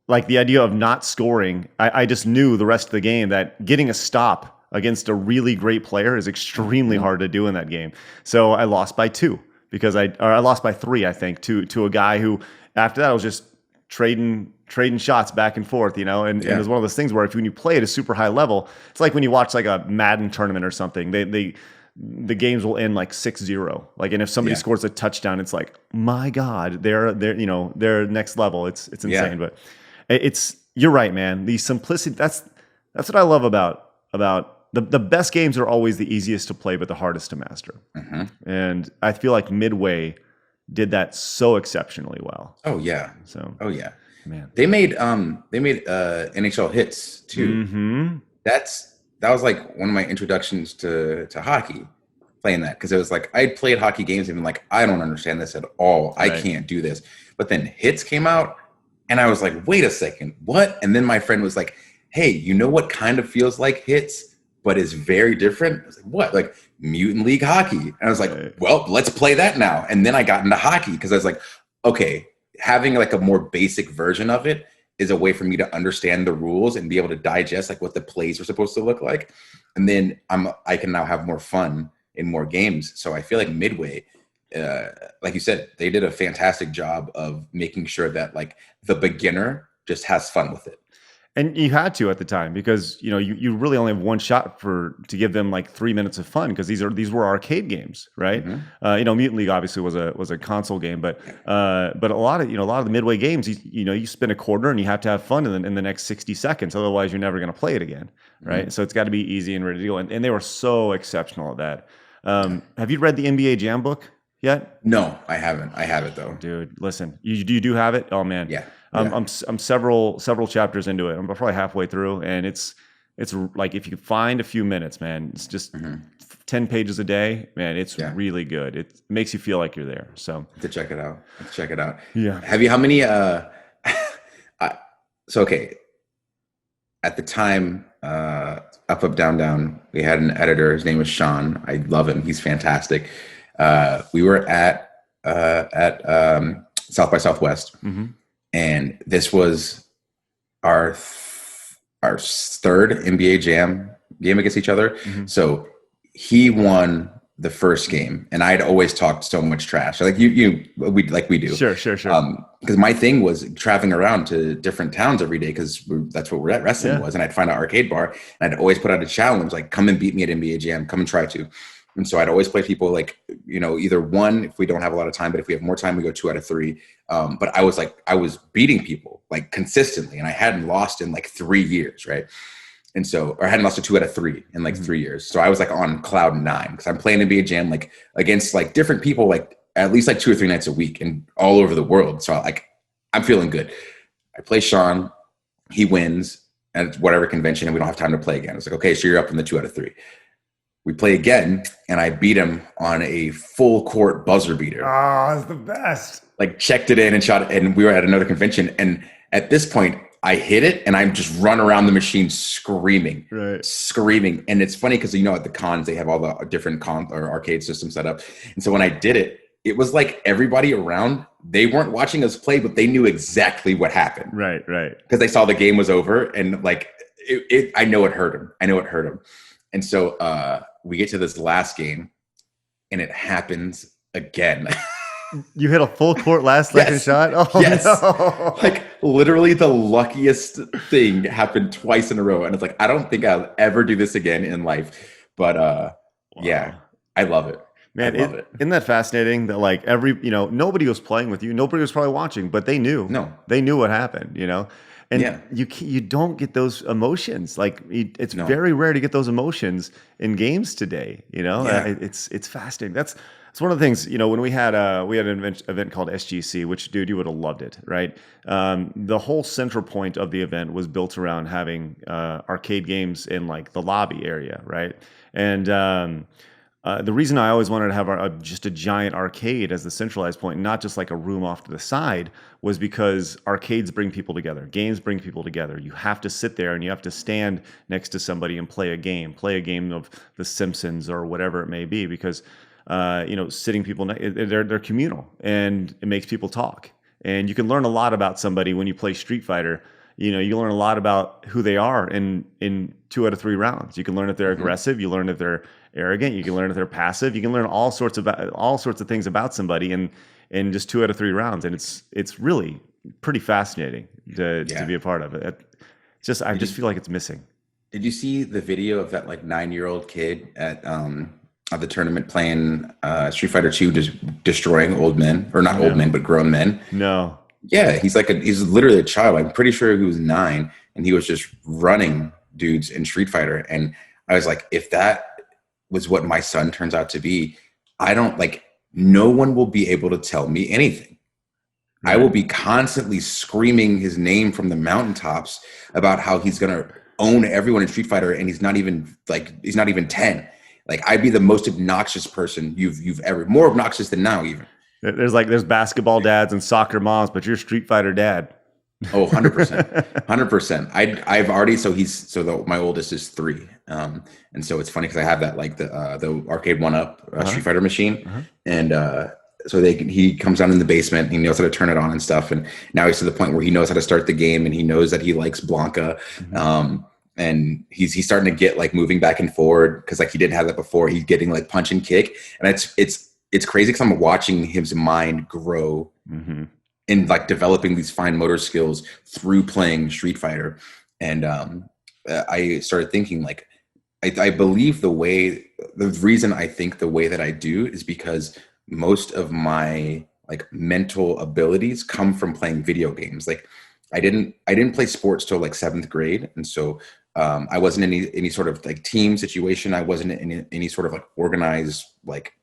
A: like the idea of not scoring, I just knew the rest of the game that getting a stop against a really great player is extremely hard to do in that game. So I lost by 2. Because I lost by 3, I think, to a guy who after that I was just trading shots back and forth, and it was one of those things where when you play at a super high level, it's like when you watch like a Madden tournament or something, the games will end like 6-0. Like, and if somebody scores a touchdown, it's like, my God, they're next level. It's insane, but you're right, man. The simplicity, that's what I love about the best games are always the easiest to play, but the hardest to master. Mm-hmm. And I feel like Midway did that so exceptionally well.
B: Oh yeah.
A: Man,
B: they made NHL hits too. Mm-hmm. That was like one of my introductions to hockey, playing that, because it was like I played hockey games and been like, I don't understand this at all. Right. I can't do this. But then hits came out, and I was like, wait a second, what? And then my friend was like, hey, you know what kind of feels like hits, but is very different? I was like, what? Like Mutant League hockey. And I was like, well, let's play that now. And then I got into hockey because I was like, okay, having like a more basic version of it is a way for me to understand the rules and be able to digest like what the plays are supposed to look like. And then I can now have more fun in more games. So I feel like Midway, like you said, they did a fantastic job of making sure that like the beginner just has fun with it.
A: And you had to at the time because you really only have one shot to give them like 3 minutes of fun, because these were arcade games, right? Mm-hmm. Mutant League obviously was a console game, but a lot of the Midway games, you spend a quarter and you have to have fun in the next 60 seconds, otherwise you're never going to play it again, right? Mm-hmm. So it's got to be easy and ready to go, and they were so exceptional at that. Have you read the NBA Jam book yet?
B: No, I haven't. I have it though,
A: dude. Listen, you do have it? Oh man,
B: yeah.
A: I'm several chapters into it. I'm probably halfway through, and it's like if you find a few minutes, man, it's just 10 pages a day, man. It's really good. It makes you feel like you're there. So
B: to check it out.
A: Yeah.
B: Have you? How many? So okay. At the time, UpUpDownDown, we had an editor. His name was Sean. I love him. He's fantastic. We were at South by Southwest. Mm-hmm. And this was our third NBA Jam game against each other. Mm-hmm. So he won the first game, and I'd always talked so much trash, like we do.
A: Sure.
B: because my thing was traveling around to different towns every day because that's what wrestling was. And I'd find an arcade bar and I'd always put out a challenge, like come and beat me at NBA Jam, come and try to. And so I'd always play people like, either one, if we don't have a lot of time, but if we have more time, we go 2 out of 3. But I was beating people like consistently and I hadn't lost in like 3 years. Right. And so, or I hadn't lost to 2 out of 3 in like 3 years. So I was like on cloud 9 because I'm playing NBA Jam, like against like different people, like at least like 2 or 3 nights a week and all over the world. So like, I'm feeling good. I play Sean, he wins at whatever convention and we don't have time to play again. It's like, okay, so you're up in the 2 out of 3. We play again and I beat him on a full court buzzer beater.
A: Oh, it's the best.
B: Like checked it in and shot it. And we were at another convention. And at this point I hit it and I'm just run around the machine screaming. And it's funny because, at the cons, they have all the different or arcade systems set up. And so when I did it, it was like everybody around, they weren't watching us play, but they knew exactly what happened.
A: Right.
B: Because they saw the game was over and like, I know it hurt him. And so we get to this last game and it happens again.
A: You hit a full court last second shot? Oh,
B: yes.
A: No.
B: Like literally the luckiest thing happened twice in a row. And it's like, I don't think I'll ever do this again in life. But yeah, I love it.
A: Man, isn't that fascinating that like nobody was playing with you. Nobody was probably watching, but they knew.
B: No.
A: They knew what happened, And you don't get those emotions. Like it's very rare to get those emotions in games today, It's fascinating. That's one of the things, when we had an event called SGC, which, dude, you would have loved it, right? The whole central point of the event was built around having arcade games in like the lobby area, right? And the reason I always wanted to have just a giant arcade as the centralized point, not just like a room off to the side, was because arcades bring people together. Games bring people together. You have to sit there and you have to stand next to somebody and play a game of The Simpsons or whatever it may be, because sitting people, they're communal and it makes people talk. And you can learn a lot about somebody when you play Street Fighter. You learn a lot about who they are in 2 out of 3 rounds. You can learn if they're aggressive. You learn if they're arrogant. You can learn if they're passive. You can learn all sorts of things about somebody in just 2 out of 3 rounds. And it's really pretty fascinating to be a part of it. I just feel like it's missing.
B: Did you see the video of that like 9-year-old kid at the tournament playing Street Fighter 2, just destroying old men, or not old men, but grown men?
A: No.
B: Yeah, he's literally a child. I'm pretty sure he was 9 and he was just running dudes in Street Fighter. And I was like, if that was what my son turns out to be, no one will be able to tell me anything. Right. I will be constantly screaming his name from the mountaintops about how he's going to own everyone in Street Fighter. And he's not even 10. Like I'd be the most obnoxious person you've ever, more obnoxious than now even.
A: There's basketball dads and soccer moms, but you're Street Fighter dad.
B: Oh, 100%. 100%. I've already, my oldest is 3. And so it's funny because I have that, like the arcade 1UP Street Fighter machine. And so he comes down in the basement, he knows how to turn it on and stuff. And now he's to the point where he knows how to start the game and he knows that he likes Blanca. And he's starting to get like moving back and forward because like he didn't have that before. He's getting like punch and kick. And it's crazy because I'm watching his mind grow in like developing these fine motor skills through playing Street Fighter. And I started thinking like, I believe the reason I think the way that I do is because most of my like mental abilities come from playing video games. Like I didn't play sports till like 7th grade. And so I wasn't in any sort of like team situation. I wasn't in any sort of like organized like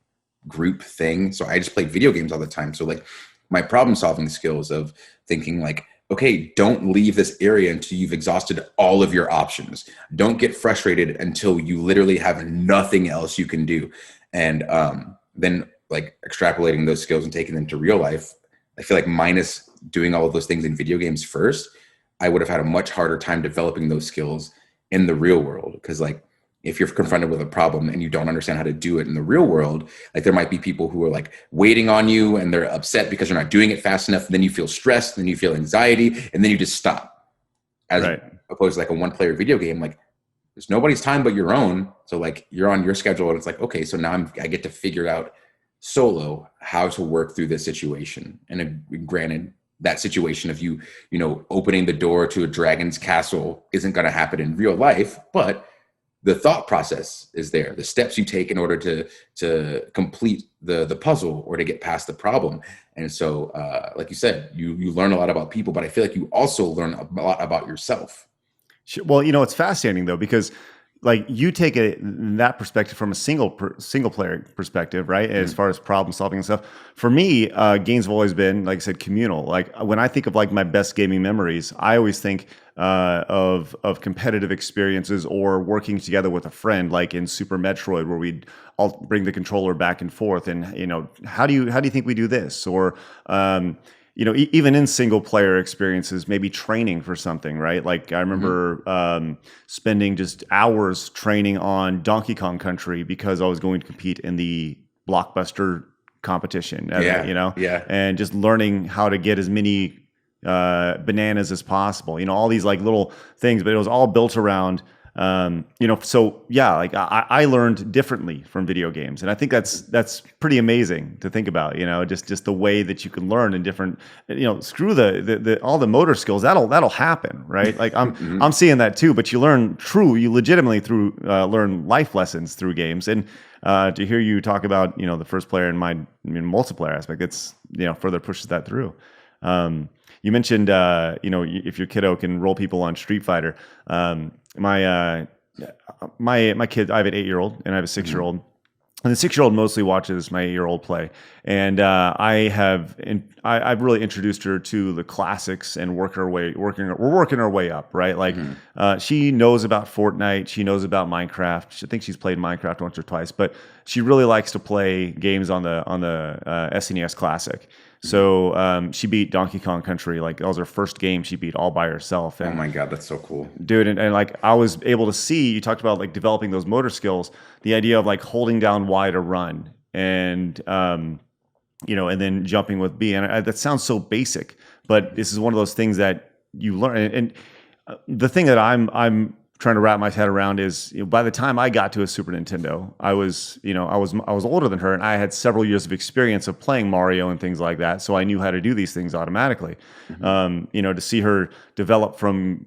B: group thing. So I just played video games all the time. So like my problem solving skills of thinking like, okay, don't leave this area until you've exhausted all of your options. Don't get frustrated until you literally have nothing else you can do. And then like extrapolating those skills and taking them to real life, I feel like minus doing all of those things in video games first, I would have had a much harder time developing those skills in the real world. Because like if you're confronted with a problem and you don't understand how to do it in the real world, like there might be people who are like waiting on you and they're upset because you're not doing it fast enough. And then you feel stressed, then you feel anxiety, and then you just stop. As opposed to like a 1-player video game, like there's nobody's time but your own. So like you're on your schedule and it's like, okay, so now I get to figure out solo how to work through this situation. And granted, that situation of you know, opening the door to a dragon's castle isn't going to happen in real life, but the thought process is there, the steps you take in order to complete the puzzle or to get past the problem. And so, like you said, you learn a lot about people, but I feel like you also learn a lot about yourself.
A: Well, you know, it's fascinating though, because like you take that perspective from a single player perspective, right? As far as problem solving and stuff. For me, games have always been, like I said, communal. Like when I think of like my best gaming memories, I always think of competitive experiences or working together with a friend, like in Super Metroid, where we'd all bring the controller back and forth, and you know, how do you think we do this? Or you know, even in single player experiences, maybe training for something, right? Like I remember spending just hours training on Donkey Kong Country because I was going to compete in the Blockbuster competition, you know?
B: Yeah.
A: And just learning how to get as many bananas as possible, you know, all these like little things, but it was all built around, you know, so yeah, like I learned differently from video games. And I think that's pretty amazing to think about, you know, just the way that you can learn in different, you know, screw the all the motor skills, that'll happen, right? Like I'm seeing that too, but you legitimately learn life lessons through games. And to hear you talk about, you know, the first player in multiplayer aspect, it's, you know, further pushes that through. You mentioned, you know, if your kiddo can roll people on Street Fighter. My kid, I have an 8-year-old and I have a 6-year-old. And the 6-year-old mostly watches my 8-year-old play. And I've really introduced her to the classics and we're working our way up, right? Like she knows about Fortnite, she knows about Minecraft. I think she's played Minecraft once or twice, but she really likes to play games on the SNES Classic. So she beat Donkey Kong Country. Like that was her first game she beat all by herself. And,
B: oh my God, that's so cool,
A: dude! And like I was able to see, you talked about like developing those motor skills. The idea of like holding down Y to run, and you know, and then jumping with B. And that sounds so basic, but this is one of those things that you learn. And the thing that I'm trying to wrap my head around is, you know, by the time I got to a Super Nintendo, I was older than her, and I had several years of experience of playing Mario and things like that, so I knew how to do these things automatically. You know, to see her develop from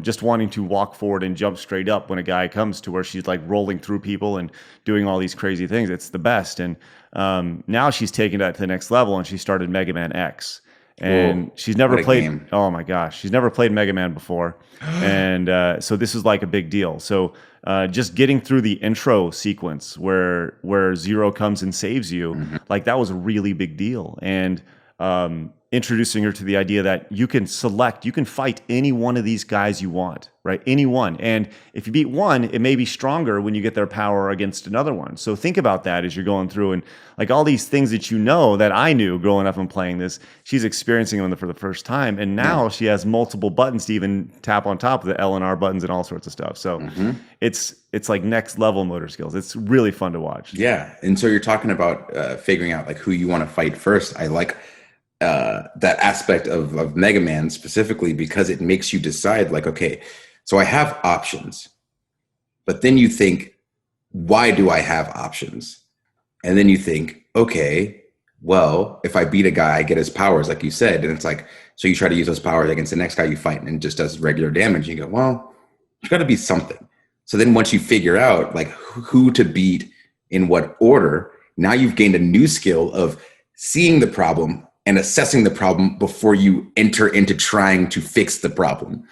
A: just wanting to walk forward and jump straight up when a guy comes to where she's like rolling through people and doing all these crazy things, it's the best. And now she's taking that to the next level, and she started Mega Man X. And whoa, she's never played. Game. Oh my gosh, she's never played Mega Man before, and so this is like a big deal. So just getting through the intro sequence where Zero comes and saves you, like that was a really big deal. And introducing her to the idea that you can fight any one of these guys you want, right? Any one. And if you beat one, it may be stronger when you get their power against another one. So think about that as you're going through, and like all these things that you know that I knew growing up and playing this, she's experiencing them for the first time. And now she has multiple buttons to even tap on top of the L and R buttons and all sorts of stuff. So it's like next level motor skills. It's really fun to watch.
B: Yeah. And so you're talking about figuring out like who you want to fight first. I like that aspect of Mega Man specifically, because it makes you decide like, okay, so I have options, but then you think, why do I have options? And then you think, okay, well, if I beat a guy, I get his powers, like you said. And it's like, so you try to use those powers against the next guy you fight, and it just does regular damage. You go, well, there's got to be something. So then once you figure out like who to beat in what order, now you've gained a new skill of seeing the problem and assessing the problem before you enter into trying to fix the problem.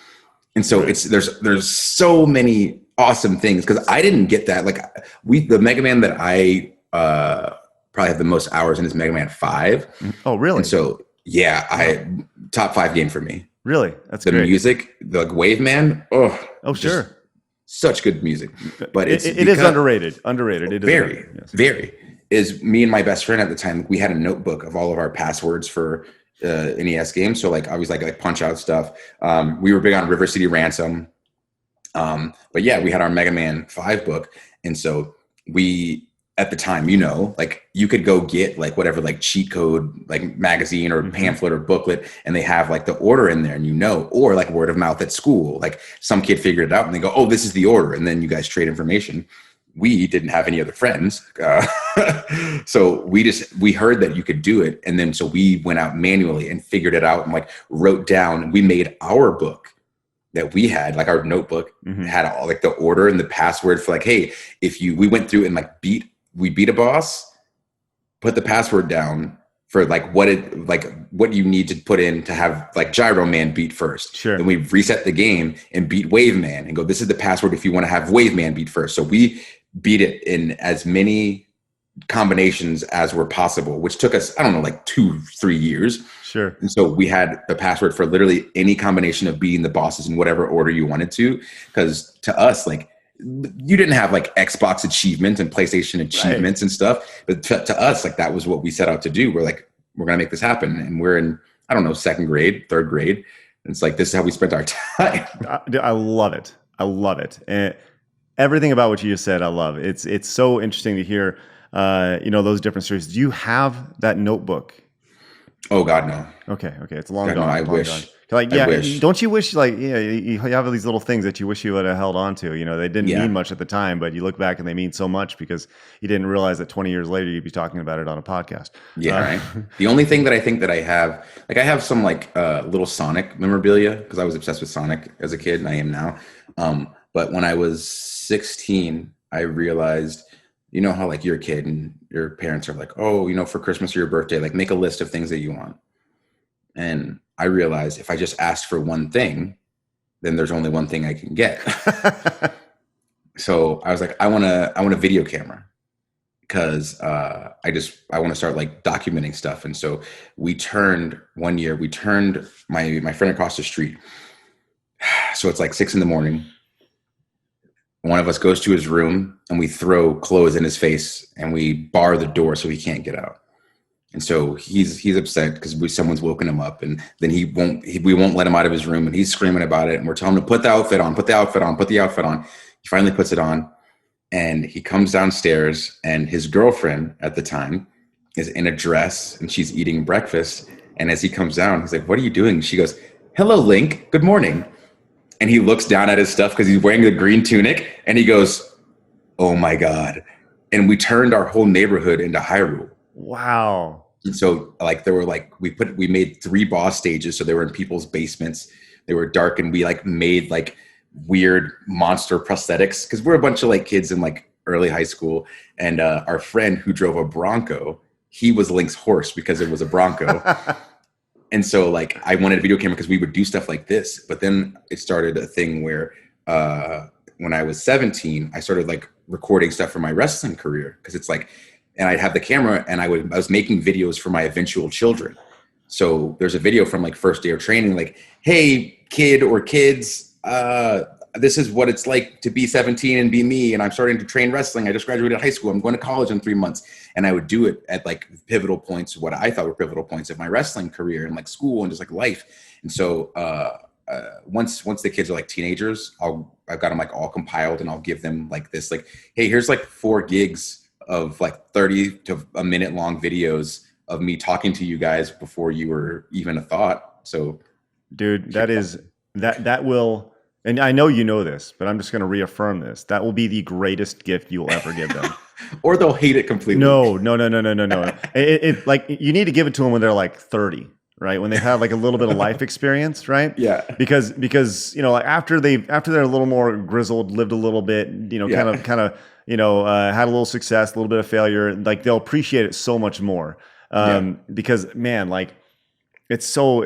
B: And so there's so many awesome things, because I didn't get that. Like the Mega Man that I probably have the most hours in is Mega Man 5.
A: Oh, really?
B: And so yeah, top 5 game for me.
A: Really? That's
B: the
A: great.
B: Music, the like Wave Man. Oh,
A: sure.
B: Such good music. But
A: it is underrated. Underrated. It is
B: very. Is me and my best friend at the time, we had a notebook of all of our passwords for NES games. So like I was like punch out stuff. We were big on River City Ransom. But yeah, we had our Mega Man 5 book. And so we, at the time, you know, like you could go get like whatever, like cheat code, like magazine or pamphlet or booklet, and they have like the order in there, and you know, or like word of mouth at school, like some kid figured it out and they go, oh, this is the order. And then you guys trade information. we didn't have any other friends. So we heard that you could do it. And then, so we went out manually and figured it out and like wrote down, and we made our book that we had, like our notebook had all like the order and the password for like, hey, we went through and like we beat a boss, put the password down for like what you need to put in to have like Gyro Man beat first.
A: Sure.
B: Then we reset the game and beat Wave Man and go, this is the password if you want to have Wave Man beat first. So we beat it in as many combinations as were possible, which took us, I don't know, like 2-3 years.
A: Sure.
B: And so we had the password for literally any combination of beating the bosses in whatever order you wanted to. Because to us, like, you didn't have like Xbox achievements and PlayStation achievements and stuff. But to us, like, that was what we set out to do. We're like, we're going to make this happen. And we're in, I don't know, 2nd grade, 3rd grade. And it's like, this is how we spent our time.
A: I love it. I love it. And everything about what you just said, I love. It's so interesting to hear, those different stories. Do you have that notebook?
B: Oh God, no.
A: Okay. It's long
B: God,
A: gone.
B: no, I
A: long
B: wish.
A: Gone. Like, yeah,
B: I wish.
A: don't you wish, like, you have these little things that you wish you would have held on to? They didn't mean much at the time, but you look back and they mean so much because you didn't realize that 20 years later you'd be talking about it on a podcast.
B: Yeah, right. The only thing that I think that I have, like, I have some like little Sonic memorabilia because I was obsessed with Sonic as a kid, and I am now. But when I was 16, I realized, you know how like you're a kid and your parents are like, oh, for Christmas or your birthday, like make a list of things that you want. And I realized if I just asked for one thing, then there's only one thing I can get. So I was like, I want a video camera because I want to start like documenting stuff. And so one year we turned my friend across the street. So it's like 6 a.m. One of us goes to his room and we throw clothes in his face and we bar the door so he can't get out. And so he's upset because someone's woken him up, and then we won't let him out of his room, and he's screaming about it. And we're telling him to put the outfit on. He finally puts it on, and he comes downstairs, and his girlfriend at the time is in a dress and she's eating breakfast. And as he comes down, he's like, "What are you doing?" She goes, "Hello, Link. Good morning." And he looks down at his stuff because he's wearing the green tunic, and he goes, "Oh my God." And we turned our whole neighborhood into Hyrule.
A: Wow.
B: And so like there were like we made 3 boss stages, so they were in people's basements. They were dark, and we like made like weird monster prosthetics because we're a bunch of like kids in like early high school. And our friend who drove a Bronco, he was Link's horse because it was a Bronco. And so like I wanted a video camera because we would do stuff like this. But then it started a thing where when I was 17, I started like recording stuff for my wrestling career because it's like, and I'd have the camera and I was making videos for my eventual children. So there's a video from like first day of training, like, "Hey kid or kids, this is what it's like to be 17 and be me. And I'm starting to train wrestling. I just graduated high school. I'm going to college in 3 months." And I would do it at like pivotal points, what I thought were pivotal points of my wrestling career and like school and just like life. And so once the kids are like teenagers, I've got them like all compiled, and I'll give them like this, like, "Hey, here's like 4 gigs of like 30 to a minute long videos of me talking to you guys before you were even a thought." So
A: dude, that will, and I know you know this, but I'm just going to reaffirm this. That will be the greatest gift you'll ever give them.
B: Or they'll hate it completely.
A: No. It like, you need to give it to them when they're like 30, right? When they have like a little bit of life experience, right?
B: Yeah.
A: Because like after they're a little more grizzled, lived a little bit, kind of had a little success, a little bit of failure, like they'll appreciate it so much more. Because man, like it's so,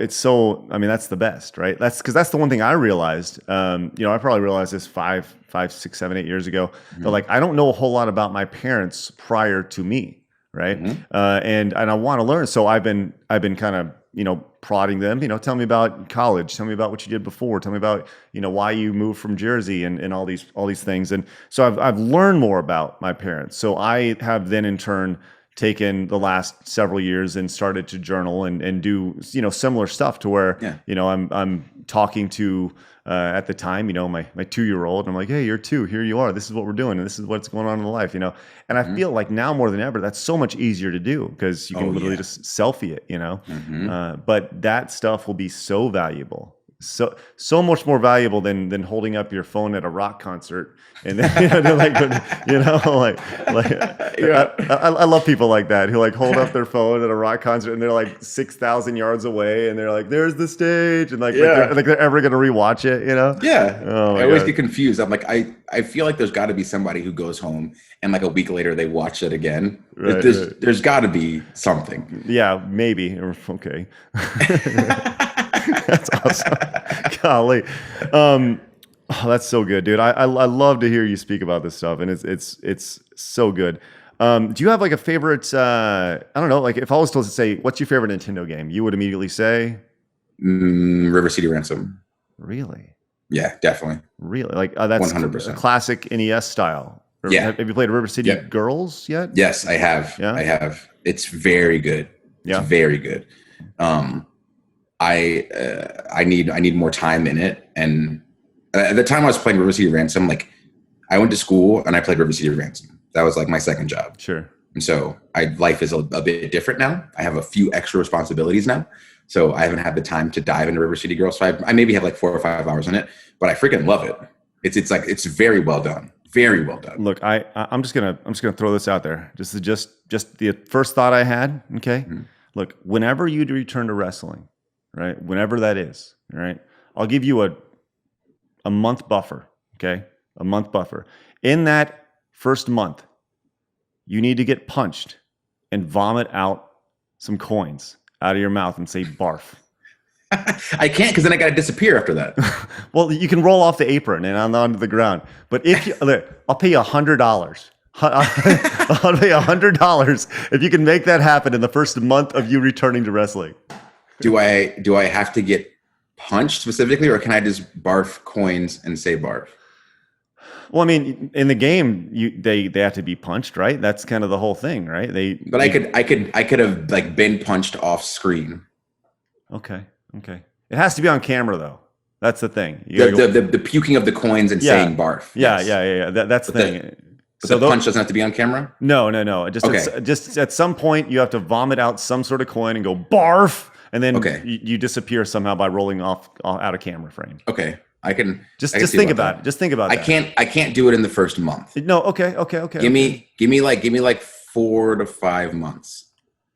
A: I mean, that's the best, right? That's the one thing I realized, I probably realized this 5, 6, 7, 8 years ago, but like, I don't know a whole lot about my parents prior to me. Right. And I want to learn. So I've been kind of, prodding them, tell me about college, tell me about what you did before, tell me about, why you moved from Jersey and all these things. And so I've learned more about my parents. So I have then in turn taken the last several years and started to journal and do, similar stuff to where, I'm talking to, at the time, my 2-year-old, I'm like, "Hey, you're 2, here you are. This is what we're doing. And this is what's going on in life," and I feel like now more than ever, that's so much easier to do because you can literally just selfie it, but that stuff will be so valuable so much more valuable than holding up your phone at a rock concert. And then, they're like,
B: Yeah.
A: I love people like that who like hold up their phone at a rock concert and they're like 6,000 yards away and they're like, there's the stage. And like they're ever going to rewatch it,
B: Yeah.
A: Oh,
B: I always get confused. I'm like, I feel like there's got to be somebody who goes home and like a week later they watch it again. There's got to be something.
A: Yeah, maybe. Okay. That's awesome. Golly. Oh, that's so good, dude. I love to hear you speak about this stuff, and it's so good. Do you have like a favorite, I don't know, like if I was told to say, what's your favorite Nintendo game? You would immediately say?
B: River City Ransom.
A: Really?
B: Yeah, definitely.
A: Really? Like that's
B: 100%.
A: A classic NES style.
B: Yeah.
A: Have you played River City Girls yet?
B: Yes, I have.
A: Yeah?
B: I have. It's very good. It's very good. I need more time in it. And at the time I was playing River City Ransom, like I went to school and I played River City Ransom. That was like my second job.
A: Sure.
B: And so life is a bit different now. I have a few extra responsibilities now. So I haven't had the time to dive into River City Girls. So I maybe have like 4 or 5 hours in it, but I freaking love it. It's very well done. Very well done.
A: Look, I'm just gonna throw this out there. Just the first thought I had. Okay. Mm-hmm. Look, whenever you return to wrestling, right? Whenever that is, right? I'll give you a month buffer. Okay, a month buffer. In that first month, you need to get punched and vomit out some coins out of your mouth and say barf.
B: I can't because then I got to disappear after that.
A: Well, you can roll off the apron and onto the ground. But if you, I'll pay you $100. I'll pay you $100 if you can make that happen in the first month of you returning to wrestling.
B: Do I have to get punched specifically, or can I just barf coins and say barf?
A: Well, I mean, in the game, they have to be punched, right? That's kind of the whole thing, right?
B: I could have like been punched off screen.
A: Okay. It has to be on camera, though. That's the thing.
B: The puking of the coins and saying barf.
A: Yeah. That's the thing.
B: So the punch doesn't have to be on camera?
A: No. Just at some point, you have to vomit out some sort of coin and go barf, and then you disappear somehow by rolling off out of camera frame.
B: Okay. I can
A: just think about it. Just think about that.
B: I can't do it in the first month.
A: No. Okay. Give
B: me like 4 to 5 months.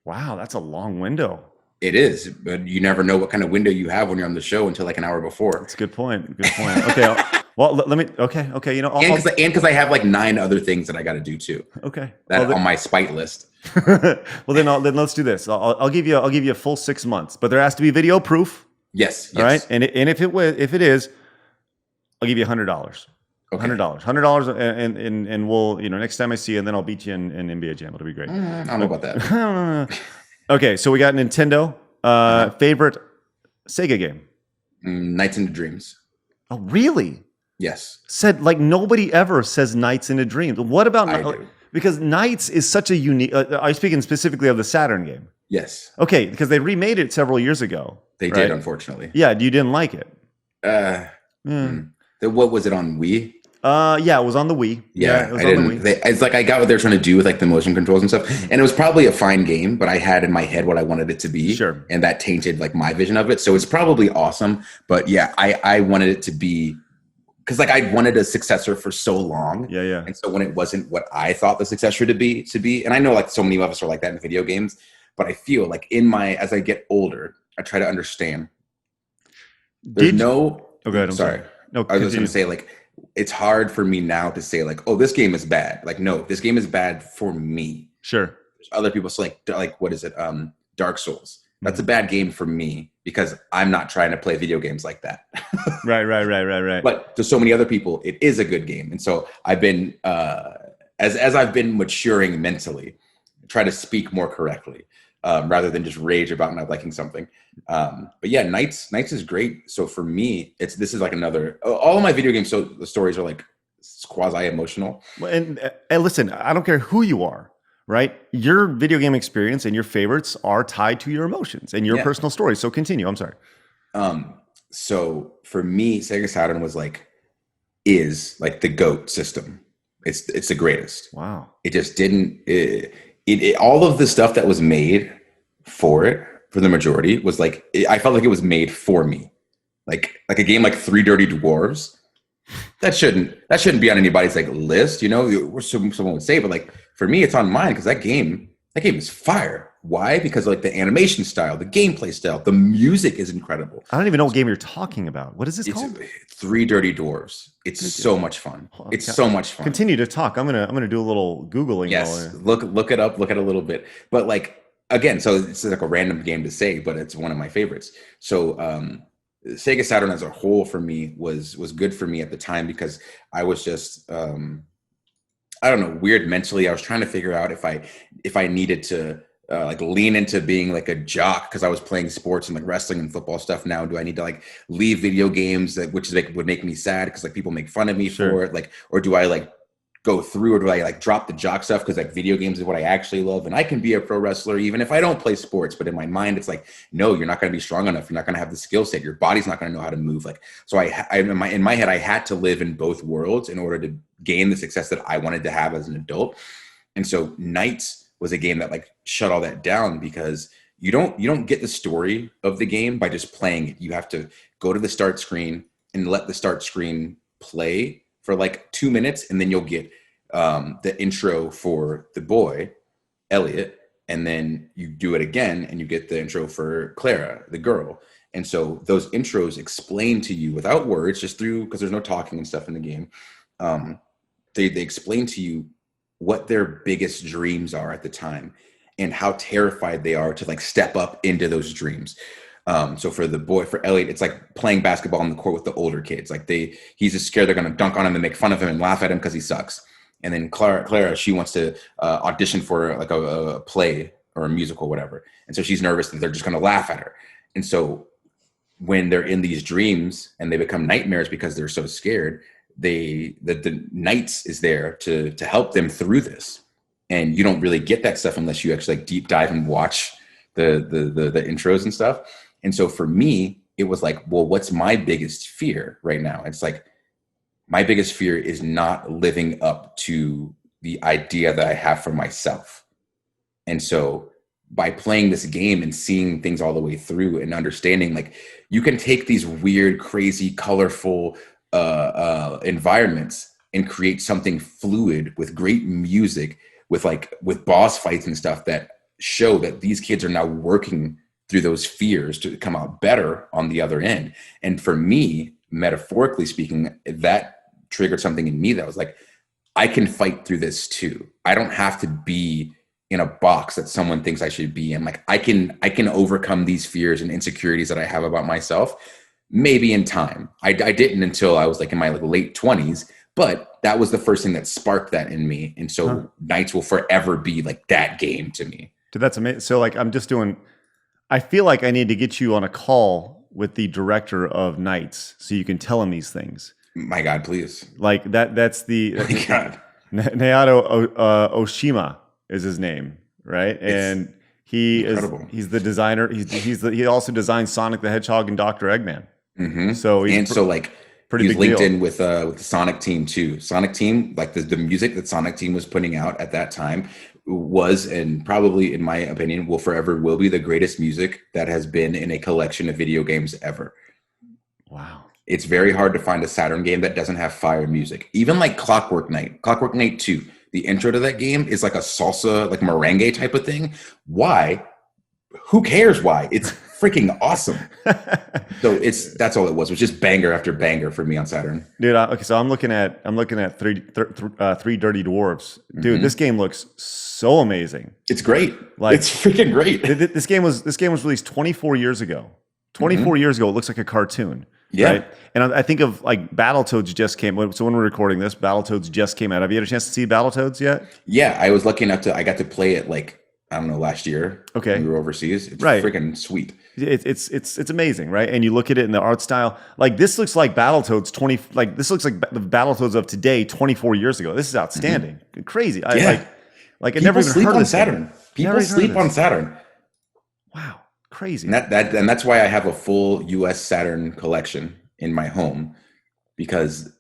A: Wow, that's a long window.
B: It is, but you never know what kind of window you have when you're on the show until like an hour before.
A: That's a good point. Okay. Well, let me. Okay.
B: And because I have like 9 other things that I got to do too.
A: Okay.
B: On my spite list.
A: Well, then let's do this. I'll give you a full 6 months, but there has to be video proof.
B: Yes.
A: All right. And if it is, I'll give you $100. Okay. $100, and we'll next time I see you, and then I'll beat you in NBA Jam. It'll be great.
B: I don't know about that.
A: Okay, so we got Nintendo. Favorite Sega game?
B: Nights into Dreams.
A: Oh, really?
B: Yes.
A: Said like nobody ever says Nights into Dreams. What about because Nights is such a unique. I'm speaking specifically of the Saturn game.
B: Yes.
A: Okay, because they remade it several years ago.
B: They did, unfortunately.
A: Yeah, you didn't like it.
B: What was it on Wii?
A: Yeah, it was on the Wii.
B: Yeah, I didn't. It's like I got what they're trying to do with like the motion controls and stuff, and it was probably a fine game, but I had in my head what I wanted it to be.
A: Sure.
B: And that tainted like my vision of it. So it's probably awesome, but yeah, I wanted it to be because like I wanted a successor for so long.
A: Yeah.
B: And so when it wasn't what I thought the successor to be, and I know like so many of us are like that in video games, but I feel like as I get older, I try to understand. There's no.
A: Oh, go ahead.
B: I'm sorry.
A: No,
B: I was just going to say like. It's hard for me now to say like, oh, this game is bad. Like, no, this game is bad for me.
A: Sure.
B: There's other people say like, what is it? Dark Souls. That's a bad game for me because I'm not trying to play video games like that.
A: Right.
B: But to so many other people, it is a good game. And so I've been, as I've been maturing mentally, try to speak more correctly rather than just rage about not liking something. But yeah, Nights is great. So for me, this is like another. All of my video game the stories are like quasi emotional.
A: And listen, I don't care who you are, right? Your video game experience and your favorites are tied to your emotions and your personal stories. So continue. I'm sorry.
B: So for me, Sega Saturn is like the GOAT system. It's the greatest.
A: Wow.
B: It just didn't. All of the stuff that was made for the majority was like, I felt like it was made for me. like a game like Three Dirty Dwarves. That shouldn't be on anybody's like list, you know. Someone would say, but like for me, it's on mine because that game is fire. Why? Because like the animation style, the gameplay style, the music is incredible.
A: I don't even know what game you're talking about. What is this called?
B: Three Dirty Dwarves. It's so much fun. It's so much fun.
A: Continue to talk. I'm gonna do a little Googling.
B: Yes, look it up. Look at it a little bit. But like again, so it's like a random game to say, but it's one of my favorites. So Sega Saturn as a whole for me was good for me at the time because I was just I don't know, weird mentally. I was trying to figure out if I needed to like lean into being like a jock because I was playing sports and like wrestling and football stuff. Now, do I need to like leave video games which is like would make me sad because like people make fun of me for it, like, or do I like go through, or do I like drop the jock stuff because like video games is what I actually love and I can be a pro wrestler even if I don't play sports? But in my mind, it's like, no, you're not going to be strong enough. You're not going to have the skill set. Your body's not going to know how to move. Like, so in my head, I had to live in both worlds in order to gain the success that I wanted to have as an adult. And so Knights was a game that like shut all that down because you don't get the story of the game by just playing it. You have to go to the start screen and let the start screen play for like 2 minutes, and then you'll get the intro for the boy, Elliot, and then you do it again and you get the intro for Clara, the girl. And so those intros explain to you without words, just through, because there's no talking and stuff in the game. They explain to you what their biggest dreams are at the time and how terrified they are to like step up into those dreams. So for the boy, for Elliot, it's like playing basketball on the court with the older kids. Like he's just scared they're going to dunk on him and make fun of him and laugh at him because he sucks. And then Clara, she wants to audition for like a play or a musical, whatever. And so she's nervous that they're just going to laugh at her. And so when they're in these dreams and they become nightmares because they're so scared, the Knights is there to help them through this. And you don't really get that stuff unless you actually like deep dive and watch the intros and stuff. And so for me, it was like, well, what's my biggest fear right now? It's like, my biggest fear is not living up to the idea that I have for myself. And so by playing this game and seeing things all the way through and understanding, like, you can take these weird, crazy, colorful environments and create something fluid with great music, with boss fights and stuff that show that these kids are now working through those fears to come out better on the other end. And for me, metaphorically speaking, that triggered something in me that was like, I can fight through this too. I don't have to be in a box that someone thinks I should be in. Like, I can overcome these fears and insecurities that I have about myself, maybe in time. I didn't until I was like in my late 20s, but that was the first thing that sparked that in me. And so Knights will forever be like that game to me.
A: Dude, that's amazing. So like, I feel like I need to get you on a call with the director of Knights so you can tell him these things.
B: My God, please.
A: Like that's the
B: My God.
A: Naoto Oshima is his name, right? And
B: incredible.
A: He's the designer. He also designed Sonic the Hedgehog and Dr. Eggman.
B: Mm-hmm.
A: So
B: he's linked
A: deal.
B: in with the Sonic Team too. Sonic Team, like the music that Sonic Team was putting out at that time was, and probably in my opinion will be the greatest music that has been in a collection of video games ever.
A: Wow.
B: It's very hard to find a Saturn game that doesn't have fire music. Even like Clockwork Knight 2, the intro to that game is like a salsa, like merengue type of thing. Why? Who cares why? It's freaking awesome. So that's all it was. It was just banger after banger for me on Saturn.
A: Dude, okay, so I'm looking at Three Dirty Dwarves. Dude, This game looks so amazing.
B: It's great. Like, it's freaking great.
A: This game was released 24 years ago. 24 years ago, it looks like a cartoon.
B: Yeah.
A: Right? And I think of like Battletoads just came. So when we're recording this, Battletoads just came out. Have you had a chance to see Battletoads yet?
B: Yeah, I was lucky enough I got to play it like, I don't know, last year.
A: Okay.
B: When we were overseas. It's
A: right.
B: Freaking sweet.
A: It's amazing, right? And you look at it in the art style. Like, this looks like Battletoads this looks like the Battletoads of today 24 years ago. This is outstanding. Crazy.
B: Yeah.
A: I never even heard of this
B: Saturn. People sleep on Saturn.
A: Wow. Crazy.
B: And that's why I have a full US Saturn collection in my home, because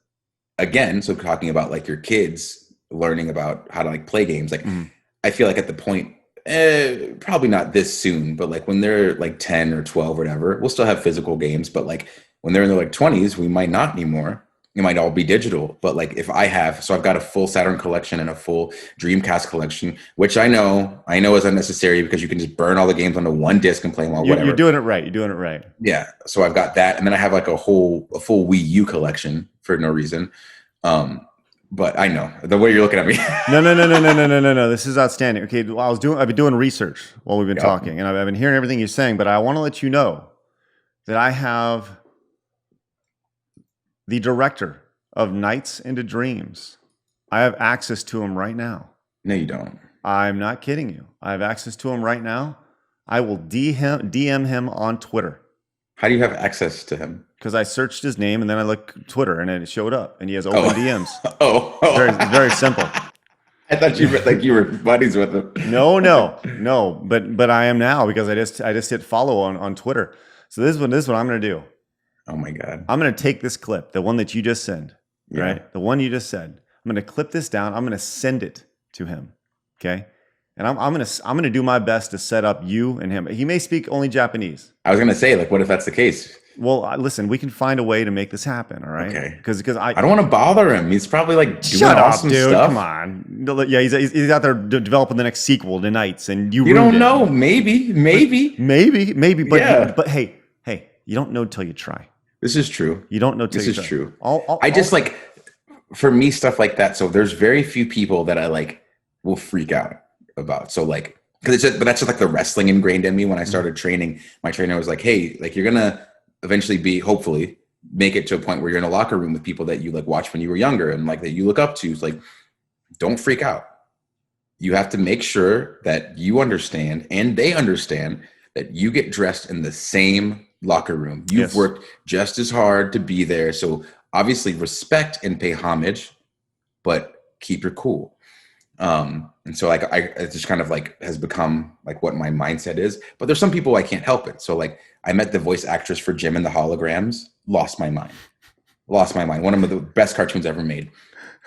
B: again, so talking about like your kids learning about how to like play games, like I feel like at the point, probably not this soon, but like when they're like 10 or 12 or whatever, we'll still have physical games, but like When they're in their like 20s, we might not anymore. It might all be digital. But like if I've got a full Saturn collection and a full Dreamcast collection, which I know is unnecessary because you can just burn all the games onto one disc and play them all. Whatever.
A: You're doing it right. You're doing it right.
B: Yeah. So I've got that, and then I have like a full Wii U collection for no reason. But I know the way you're looking at me.
A: No. This is outstanding. Okay, well, I've been doing research while we've been talking, and I've been hearing everything you're saying. But I want to let you know that I have the director of Nights into Dreams. I have access to him right now.
B: No, you don't.
A: I'm not kidding you. I have access to him right now. I will DM him on Twitter.
B: How do you have access to him?
A: Because I searched his name and then I looked Twitter and it showed up and he has open DMs.
B: Oh.
A: Very, very simple.
B: I thought you meant like you were buddies with him.
A: No. But I am now because I just hit follow on Twitter. So this is what I'm going to do.
B: Oh my God.
A: I'm going to take this clip, the one that you just sent, right? The one you just said. I'm going to clip this down. I'm going to send it to him. Okay. And I'm going to do my best to set up you and him. He may speak only Japanese.
B: I was going to say, like, what if that's the case?
A: Well, listen, we can find a way to make this happen. All right.
B: Okay.
A: Because
B: I don't want to bother him. He's probably like doing awesome
A: dude.
B: stuff.
A: Come on. Yeah, he's out there developing the next sequel to Nights, and you
B: don't know. Maybe.
A: But hey, you don't know till you try.
B: This is true.
A: You don't know till you try.
B: This is true. I just like, for me, stuff like that. So there's very few people that I like will freak out about. So like, but that's just like the wrestling ingrained in me. When I started training, my trainer was like, hey, like you're going to eventually hopefully make it to a point where you're in a locker room with people that you like watch when you were younger and like that you look up to. It's like, don't freak out. You have to make sure that you understand and they understand that you get dressed in the same locker room. You've worked just as hard to be there. So obviously respect and pay homage, but keep your cool. And so like it just kind of like has become like what my mindset is. But there's some people I can't help it. So like I met the voice actress for Jim and the Holograms, lost my mind. One of the best cartoons ever made.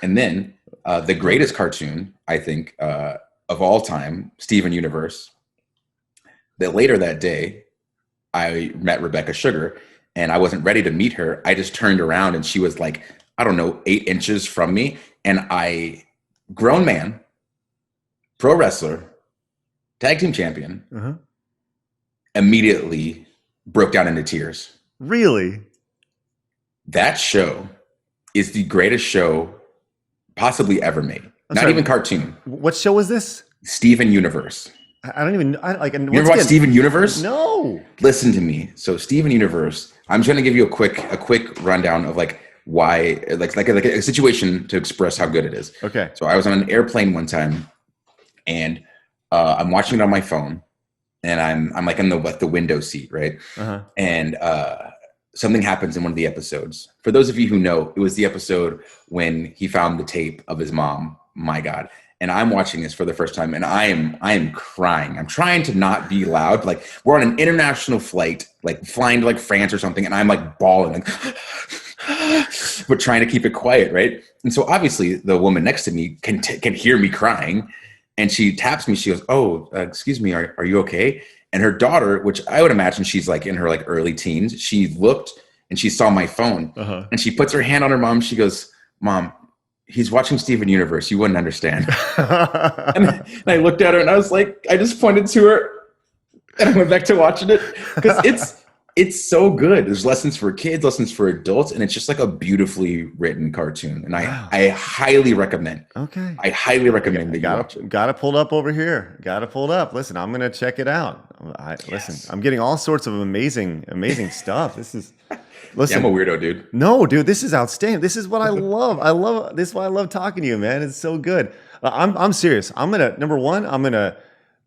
B: And then the greatest cartoon, I think, of all time, Steven Universe. That later that day, I met Rebecca Sugar and I wasn't ready to meet her. I just turned around and she was like, I don't know, 8 inches from me. And grown man, pro wrestler, tag team champion, immediately broke down into tears.
A: Really? That
B: show is the greatest show possibly ever made. Not even cartoon.
A: What show was this?
B: Steven Universe.
A: I don't even.
B: You ever watch Steven Universe?
A: No.
B: Listen to me. So Steven Universe. I'm trying to give you a quick rundown of like why, like a situation to express how good it is.
A: Okay.
B: So I was on an airplane one time, and I'm watching it on my phone, and I'm like in the window seat, right? And something happens in one of the episodes. For those of you who know, it was the episode when he found the tape of his mom. My God. And I'm watching this for the first time and I am crying. I'm trying to not be loud. Like we're on an international flight, like flying to like France or something. And I'm like bawling, like, but trying to keep it quiet. Right. And so obviously the woman next to me can hear me crying and she taps me. She goes, oh, excuse me. Are you okay? And her daughter, which I would imagine she's like in her like early teens, she looked and she saw my phone and she puts her hand on her mom. She goes, Mom, he's watching Steven Universe. You wouldn't understand. and I looked at her and I was like, I just pointed to her and I went back to watching it because it's so good. There's lessons for kids, lessons for adults, and it's just like a beautifully written cartoon. And I highly recommend.
A: Okay.
B: I highly recommend that you watch it.
A: Got it pulled up over here. Got it pulled up. Listen, I'm going to check it out. Listen, I'm getting all sorts of amazing stuff. Listen,
B: yeah, I'm a weirdo, dude.
A: No, dude, this is outstanding. This is what I love. This is why I love talking to you, man. It's so good. I'm serious. Number one,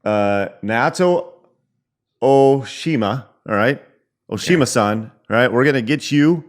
A: Naoto Oshima. All right, Oshima-san. All right, we're gonna get you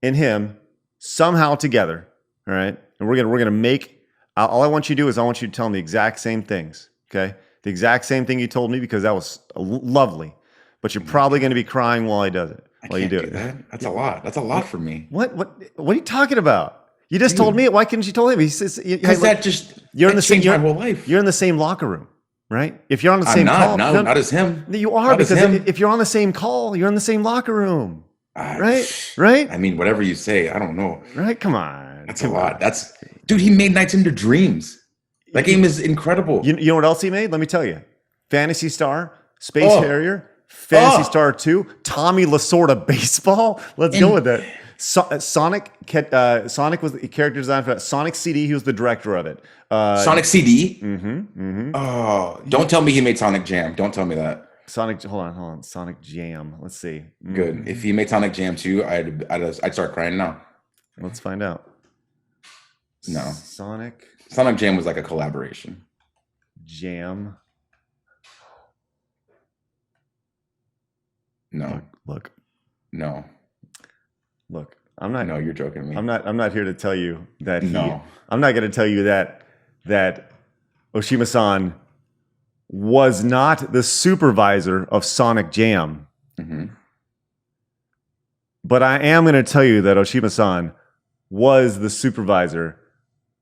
A: and him somehow together. All right, and we're gonna make. All I want you to do is I want you to tell him the exact same things. Okay, the exact same thing you told me because that was lovely. But you're probably going to be crying while he does it. While you do it.
B: That's a lot. That's a lot for me.
A: What are you talking about? You just told me it. Why couldn't you tell him? He says,
B: because you're in the same. My whole life.
A: You're in the same locker room, right? If you're on the same
B: call,
A: not
B: as him.
A: You are, because if you're on the same call, you're in the same locker room. Right?
B: I mean, whatever you say, I don't know.
A: Right? Come on.
B: That's a lot. Dude, he made Nights into Dreams. That game is incredible.
A: You know what else he made? Let me tell you. Phantasy Star, Space Harrier, Phantasy Star 2, Tommy Lasorda Baseball. Let's go with that. Sonic was the character design for that. Sonic CD, he was the director of it.
B: Sonic CD? Oh, don't tell me he made Sonic Jam. Don't tell me that.
A: Hold on. Sonic Jam. Let's see.
B: Good. If he made Sonic Jam too, I'd start crying now.
A: Let's find out.
B: No.
A: Sonic
B: Jam was like a collaboration.
A: Jam.
B: No.
A: Look.
B: No.
A: Look. I'm not.
B: No, you're joking me.
A: I'm not here to tell you that
B: No.
A: I'm not going to tell you that Oshima-san was not the supervisor of Sonic Jam. But I am going to tell you that Oshima-san was the supervisor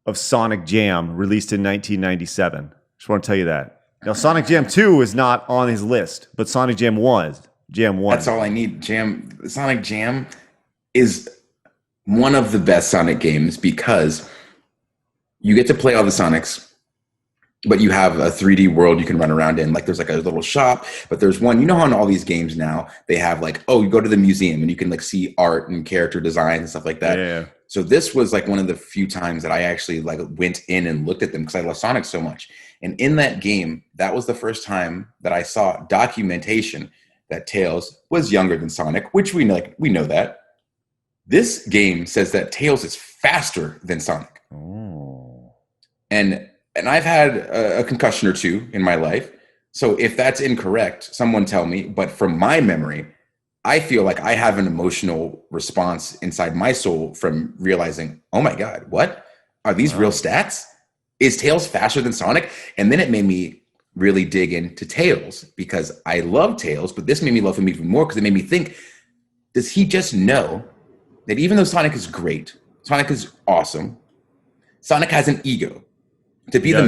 A: of Sonic Jam, released in 1997. Just want to tell you that. Now, Sonic Jam 2 is not on his list, but Sonic Jam was. Jam 1.
B: That's all I need. Sonic Jam is one of the best Sonic games because you get to play all the Sonics, but you have a 3D world you can run around in. Like there's like a little shop, but there's one, you know how in all these games now, they have like, you go to the museum and you can like see art and character designs and stuff like that.
A: Yeah.
B: So this was like one of the few times that I actually like went in and looked at them because I love Sonic so much. And in that game, that was the first time that I saw documentation that Tails was younger than Sonic, which we know that. This game says that Tails is faster than Sonic.
A: Oh.
B: And I've had a concussion or two in my life. So if that's incorrect, someone tell me. But from my memory, I feel like I have an emotional response inside my soul from realizing, oh my God, what? Are these real stats? Is Tails faster than Sonic? And then it made me really dig into Tails because I love Tails, but this made me love him even more because it made me think, does he just know that even though Sonic is great, Sonic is awesome, Sonic has an ego. To be the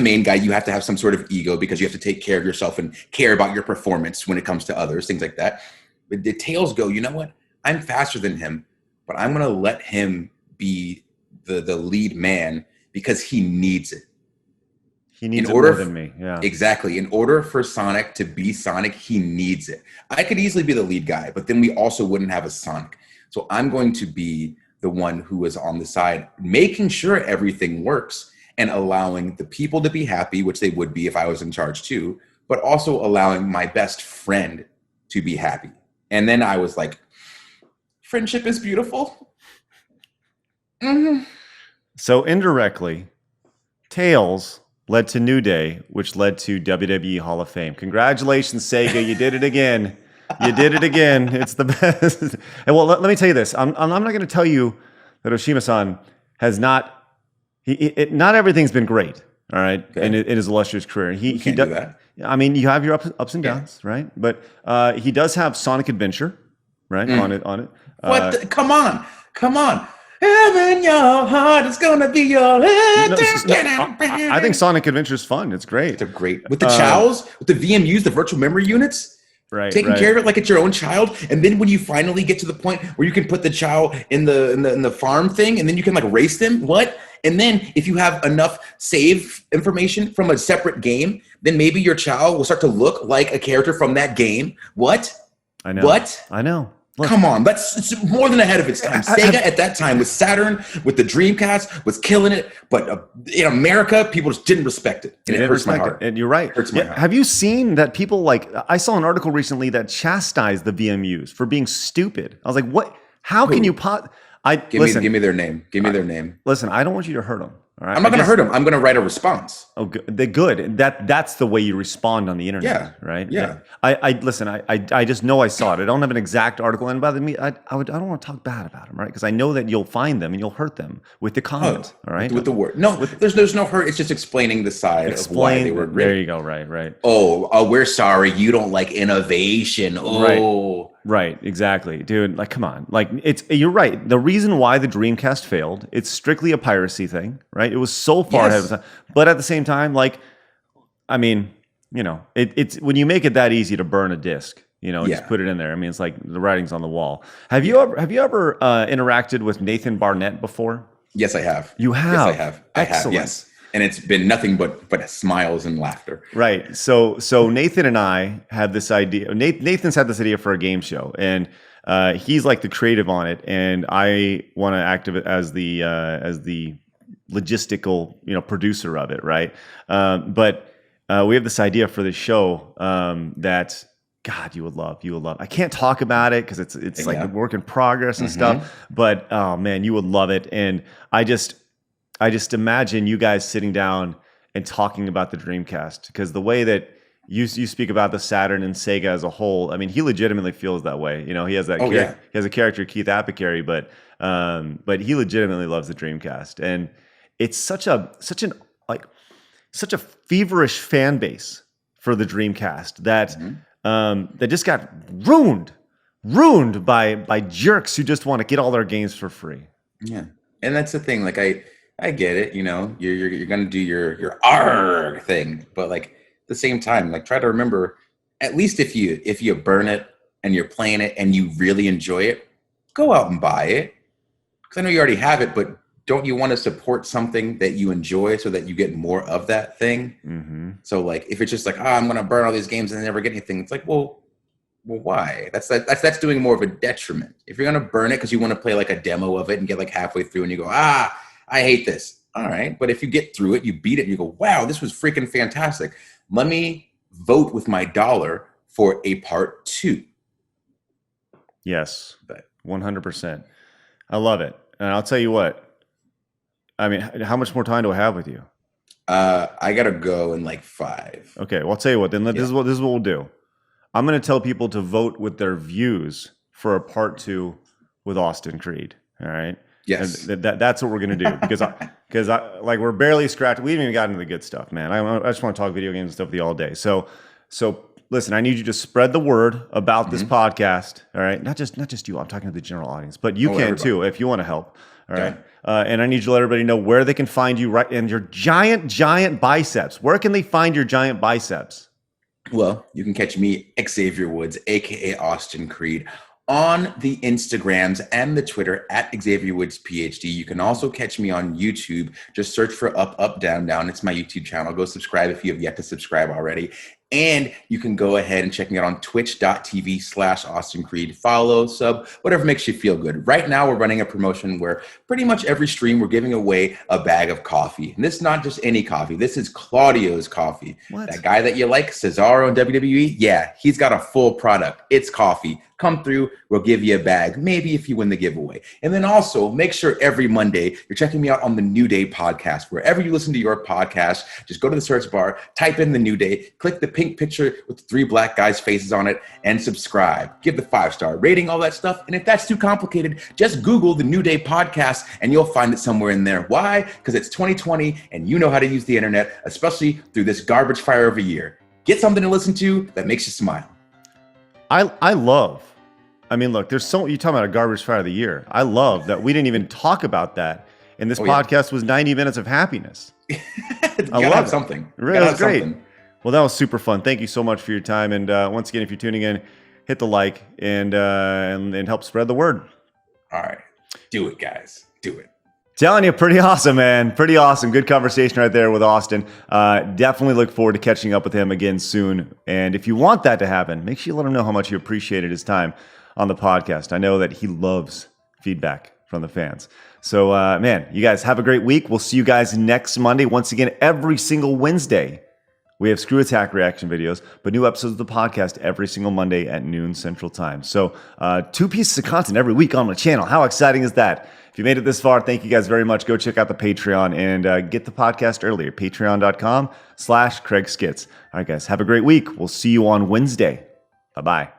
B: main guy, you have to have some sort of ego because you have to take care of yourself and care about your performance when it comes to others, things like that. But did Tails go, you know what? I'm faster than him, but I'm going to let him be the lead man because he needs it.
A: He needs it more than me. Yeah.
B: Exactly. In order for Sonic to be Sonic, he needs it. I could easily be the lead guy, but then we also wouldn't have a Sonic. So I'm going to be the one who is on the side, making sure everything works and allowing the people to be happy, which they would be if I was in charge too, but also allowing my best friend to be happy. And then I was like, friendship is beautiful. Mm-hmm.
A: So indirectly, Tails led to New Day, which led to WWE Hall of Fame. Congratulations, Sega. You did it again. You did it again. It's the best. And well, let me tell you this. I'm not going to tell you that Oshima-san has not. Not everything's been great. All right, okay. In his illustrious career, he does. Do that. I mean, you have your ups and downs, right? But he does have Sonic Adventure, right? On it.
B: What? Come on. Heaven, your heart is gonna be your.
A: I think Sonic Adventure is fun. It's great.
B: They're great with the chows, with the VMUs, the virtual memory units.
A: Right,
B: taking care of it like it's your own child, and then when you finally get to the point where you can put the chow in the farm thing, and then you can like race them. What? And then if you have enough save information from a separate game, then maybe your chow will start to look like a character from that game. What?
A: I know.
B: What?
A: I know.
B: Look. Come on, it's more than ahead of its time. Sega at that time with Saturn, with the Dreamcast, was killing it. But in America, people just didn't respect it. And it hurts my heart.
A: And you're right.
B: It hurts my heart.
A: Have you seen that people I saw an article recently that chastised the VMUs for being stupid. I was like, what? How can you
B: Give me their name. Give me their name.
A: Listen, I don't want you to hurt them. All right?
B: I'm not going to hurt them. I'm going to write a response.
A: Oh, good. They're good. That's the way you respond on the internet.
B: Yeah.
A: Right.
B: Yeah.
A: I listen. I just know I saw it. I don't have an exact article, and by the me, I don't want to talk bad about them, right? Because I know that you'll find them and you'll hurt them with the comments. All right.
B: With the word. No, there's no hurt. It's just explaining the side of why they were great.
A: There you go. Right.
B: Oh, we're sorry. You don't like innovation. Oh.
A: Right, exactly, dude. Like, come on. Like, you're right. The reason why the Dreamcast failed, it's strictly a piracy thing, right? It was so far ahead of time. But at the same time, like, I mean, you know, it's when you make it that easy to burn a disc, Just put it in there. I mean, it's like the writing's on the wall. Have you ever interacted with Nathan Barnett before?
B: Yes, I have.
A: You have?
B: Yes, I have.
A: Excellent.
B: I have, yes. And it's been nothing but smiles and laughter.
A: Right. So Nathan and I had this idea. Nathan's had this idea for a game show, and he's like the creative on it, and I want to act as the logistical, producer of it, right? But we have this idea for this show that, God, you would love. I can't talk about it because it's like a work in progress and stuff. But oh man, you would love it. And I just imagine you guys sitting down and talking about the Dreamcast, because the way that you speak about the Saturn and Sega as a whole, I mean, he legitimately feels that way. He has that. He has a character, Keith Apicary, but he legitimately loves the Dreamcast, and it's such a feverish fan base for the Dreamcast that that just got ruined by jerks who just want to get all their games for free.
B: Yeah, and that's the thing. Like I get it. You're gonna do your ARG thing, but like at the same time, like try to remember, at least if you burn it and you're playing it and you really enjoy it, go out and buy it. Because I know you already have it, but don't you want to support something that you enjoy so that you get more of that thing? Mm-hmm. So like if it's just like, I'm gonna burn all these games and never get anything, it's like, well, why? That's doing more of a detriment. If you're gonna burn it because you want to play like a demo of it and get like halfway through and you go, I hate this. All right. But if you get through it, you beat it, and you go, wow, this was freaking fantastic. Let me vote with my dollar for a part 2.
A: Yes. 100%. I love it. And I'll tell you what, I mean, how much more time do I have with you?
B: I gotta go in like 5.
A: Okay. Well, I'll tell you what, then this is what we'll do. I'm going to tell people to vote with their views for a part 2 with Austin Creed. All right.
B: Yes.
A: That's what we're going to do, because like we're barely scratched. We haven't even gotten into the good stuff, man. I just want to talk video games and stuff with you all day. So listen, I need you to spread the word about this podcast. All right. Not just you. I'm talking to the general audience, but you can too, if you want to help. All right. And I need you to let everybody know where they can find you, right? And your giant biceps. Where can they find your giant biceps?
B: Well, you can catch me, Xavier Woods, aka Austin Creed, on the Instagrams and the Twitter at Xavier Woods PhD. You can also catch me on YouTube. Just search for UpUpDownDown. It's my YouTube channel. Go subscribe if you have yet to subscribe already. And you can go ahead and check me out on twitch.tv/Austin Creed. Follow, sub, whatever makes you feel good. Right now, we're running a promotion where pretty much every stream, we're giving away a bag of coffee. And this is not just any coffee. This is Claudio's coffee.
A: What?
B: That guy that you like, Cesaro in WWE, yeah, he's got a full product. It's coffee. Come through, we'll give you a bag, maybe if you win the giveaway. And then also make sure every Monday you're checking me out on the New Day podcast. Wherever you listen to your podcast, just go to the search bar, type in the New Day, click the pink picture with the 3 black guys' faces on it, and subscribe. Give the 5-star rating, all that stuff. And if that's too complicated, just Google the New Day podcast and you'll find it somewhere in there. Why? Because it's 2020 and you know how to use the internet, especially through this garbage fire of a year. Get something to listen to that makes you smile.
A: I mean, look, you're talking about a garbage fire of the year. I love that we didn't even talk about that. And this podcast was 90 minutes of happiness.
B: I love something.
A: Really, that was great. Something. Well, that was super fun. Thank you so much for your time. And once again, if you're tuning in, hit the like and help spread the word.
B: All right. Do it, guys. Do it.
A: Telling you, pretty awesome, man. Pretty awesome. Good conversation right there with Austin. Definitely look forward to catching up with him again soon. And if you want that to happen, make sure you let him know how much you appreciated his time on the podcast. I know that he loves feedback from the fans. So, man, you guys have a great week. We'll see you guys next Monday. Once again, every single Wednesday, we have Screw Attack reaction videos, but new episodes of the podcast every single Monday at noon Central Time. So 2 pieces of content every week on my channel. How exciting is that? If you made it this far, thank you guys very much. Go check out the Patreon and get the podcast earlier. Patreon.com/CraigSkitz. All right, guys, have a great week. We'll see you on Wednesday. Bye-bye.